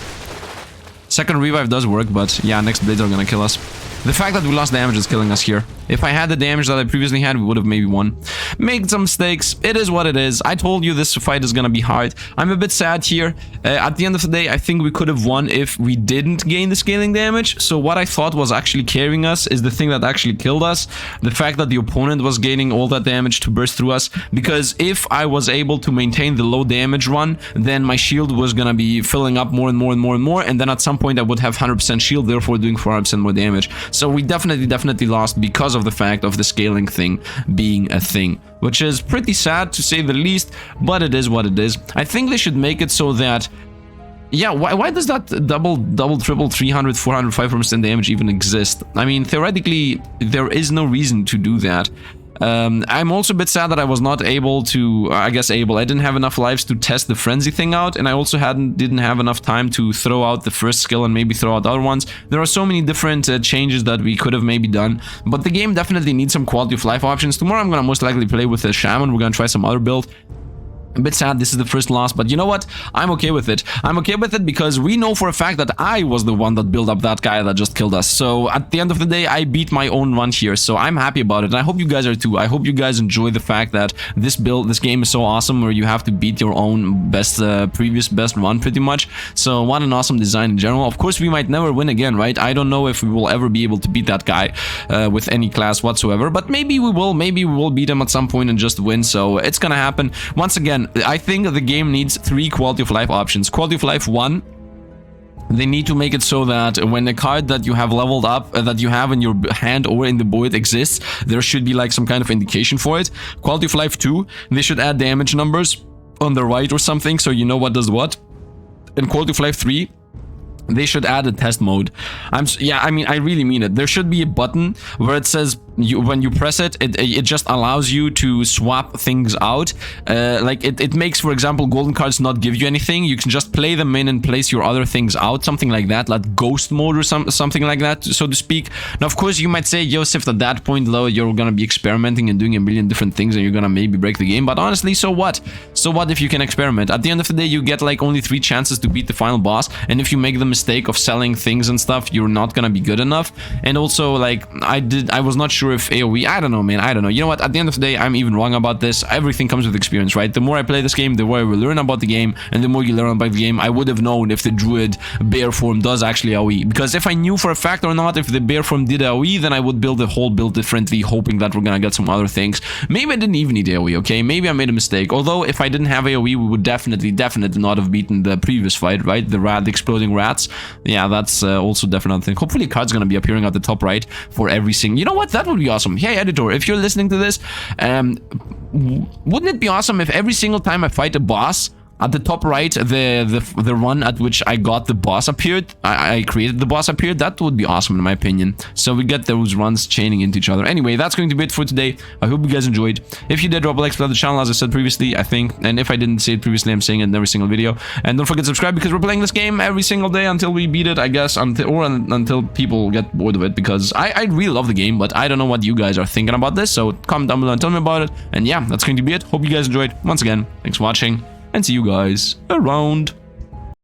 second revive does work, but yeah, next blades are gonna kill us. The fact that we lost damage is killing us here. If I had the damage that I previously had, we would have maybe won. Made some mistakes. It is what it is. I told you this fight is gonna be hard. I'm a bit sad here. At the end of the day, I think we could have won if we didn't gain the scaling damage. So what I thought was actually carrying us is the thing that actually killed us. The fact that the opponent was gaining all that damage to burst through us. Because if I was able to maintain the low damage run, then my shield was gonna be filling up more and more and more and more. And then at some point I would have 100% shield, therefore doing 400% more damage. So we definitely lost because of the fact of the scaling thing being a thing, which is pretty sad to say the least, but it is what it is. I think they should make it so that, yeah, why does that double, triple, 300, 400, 500% damage even exist? I mean, theoretically, there is no reason to do that. I'm also a bit sad that I was not able to, I didn't have enough lives to test the frenzy thing out, and I also didn't have enough time to throw out the first skill and maybe throw out other ones. There are so many different changes that we could have maybe done, but the game definitely needs some quality of life options. Tomorrow I'm gonna most likely play with a shaman. We're gonna try some other build. A bit sad this is the first loss, but you know what? I'm okay with it. I'm okay with it because we know for a fact that I was the one that built up that guy that just killed us. So at the end of the day, I beat my own run here. So I'm happy about it. And I hope you guys are too. I hope you guys enjoy the fact that this game is so awesome where you have to beat your own previous best run pretty much. So what an awesome design in general. Of course, we might never win again, right? I don't know if we will ever be able to beat that guy with any class whatsoever, but maybe we will. Maybe we will beat him at some point and just win. So it's gonna happen. Once again, I think the game needs 3 quality of life options. Quality of life 1, they need to make it so that when a card that you have leveled up, that you have in your hand or in the board exists, there should be like some kind of indication for it. Quality of life 2, they should add damage numbers on the right or something so you know what does what. And quality of life 3, they should add a test mode. I really mean it. There should be a button where it says when you press it, it just allows you to swap things out. Like it makes, for example, golden cards not give you anything. You can just play them in and place your other things out, something like that, like ghost mode or something like that, so to speak. Now, of course, you might say, Joseph, at that point, though, you're gonna be experimenting and doing a million different things, and you're gonna maybe break the game. But honestly, so what? So what if you can experiment? At the end of the day, you get like only 3 chances to beat the final boss, and if you make the mistake of selling things and stuff, you're not gonna be good enough. And also, like I was not sure sure if AoE, I don't know, man, I don't know. You know what, at the end of the day, I'm even wrong about this. Everything comes with experience, right? The more I play this game, the more I will learn about the game, and the more you learn about the game, I would have known if the Druid bear form does actually AoE. Because if I knew for a fact or not if the bear form did AoE, then I would build the whole build differently, hoping that we're gonna get some other things. Maybe I didn't even need AoE, okay? Maybe I made a mistake. Although, if I didn't have AoE, we would definitely not have beaten the previous fight, right? The exploding rats. Yeah, that's also definitely a thing. Hopefully a card's gonna be appearing at the top right for every single... You know what? That would be awesome. Hey, editor, if you're listening to this, wouldn't it be awesome if every single time I fight a boss, at the top right, the run at which I got the boss appeared, I created the boss appeared? That would be awesome in my opinion. So we get those runs chaining into each other. Anyway, that's going to be it for today. I hope you guys enjoyed. If you did, drop a like, subscribe to the channel as I said previously, I think. And if I didn't say it previously, I'm saying it in every single video. And don't forget to subscribe because we're playing this game every single day until we beat it, I guess, until people get bored of it. Because I really love the game, but I don't know what you guys are thinking about this. So comment down below and tell me about it. And yeah, that's going to be it. Hope you guys enjoyed. Once again, thanks for watching. And see you guys around.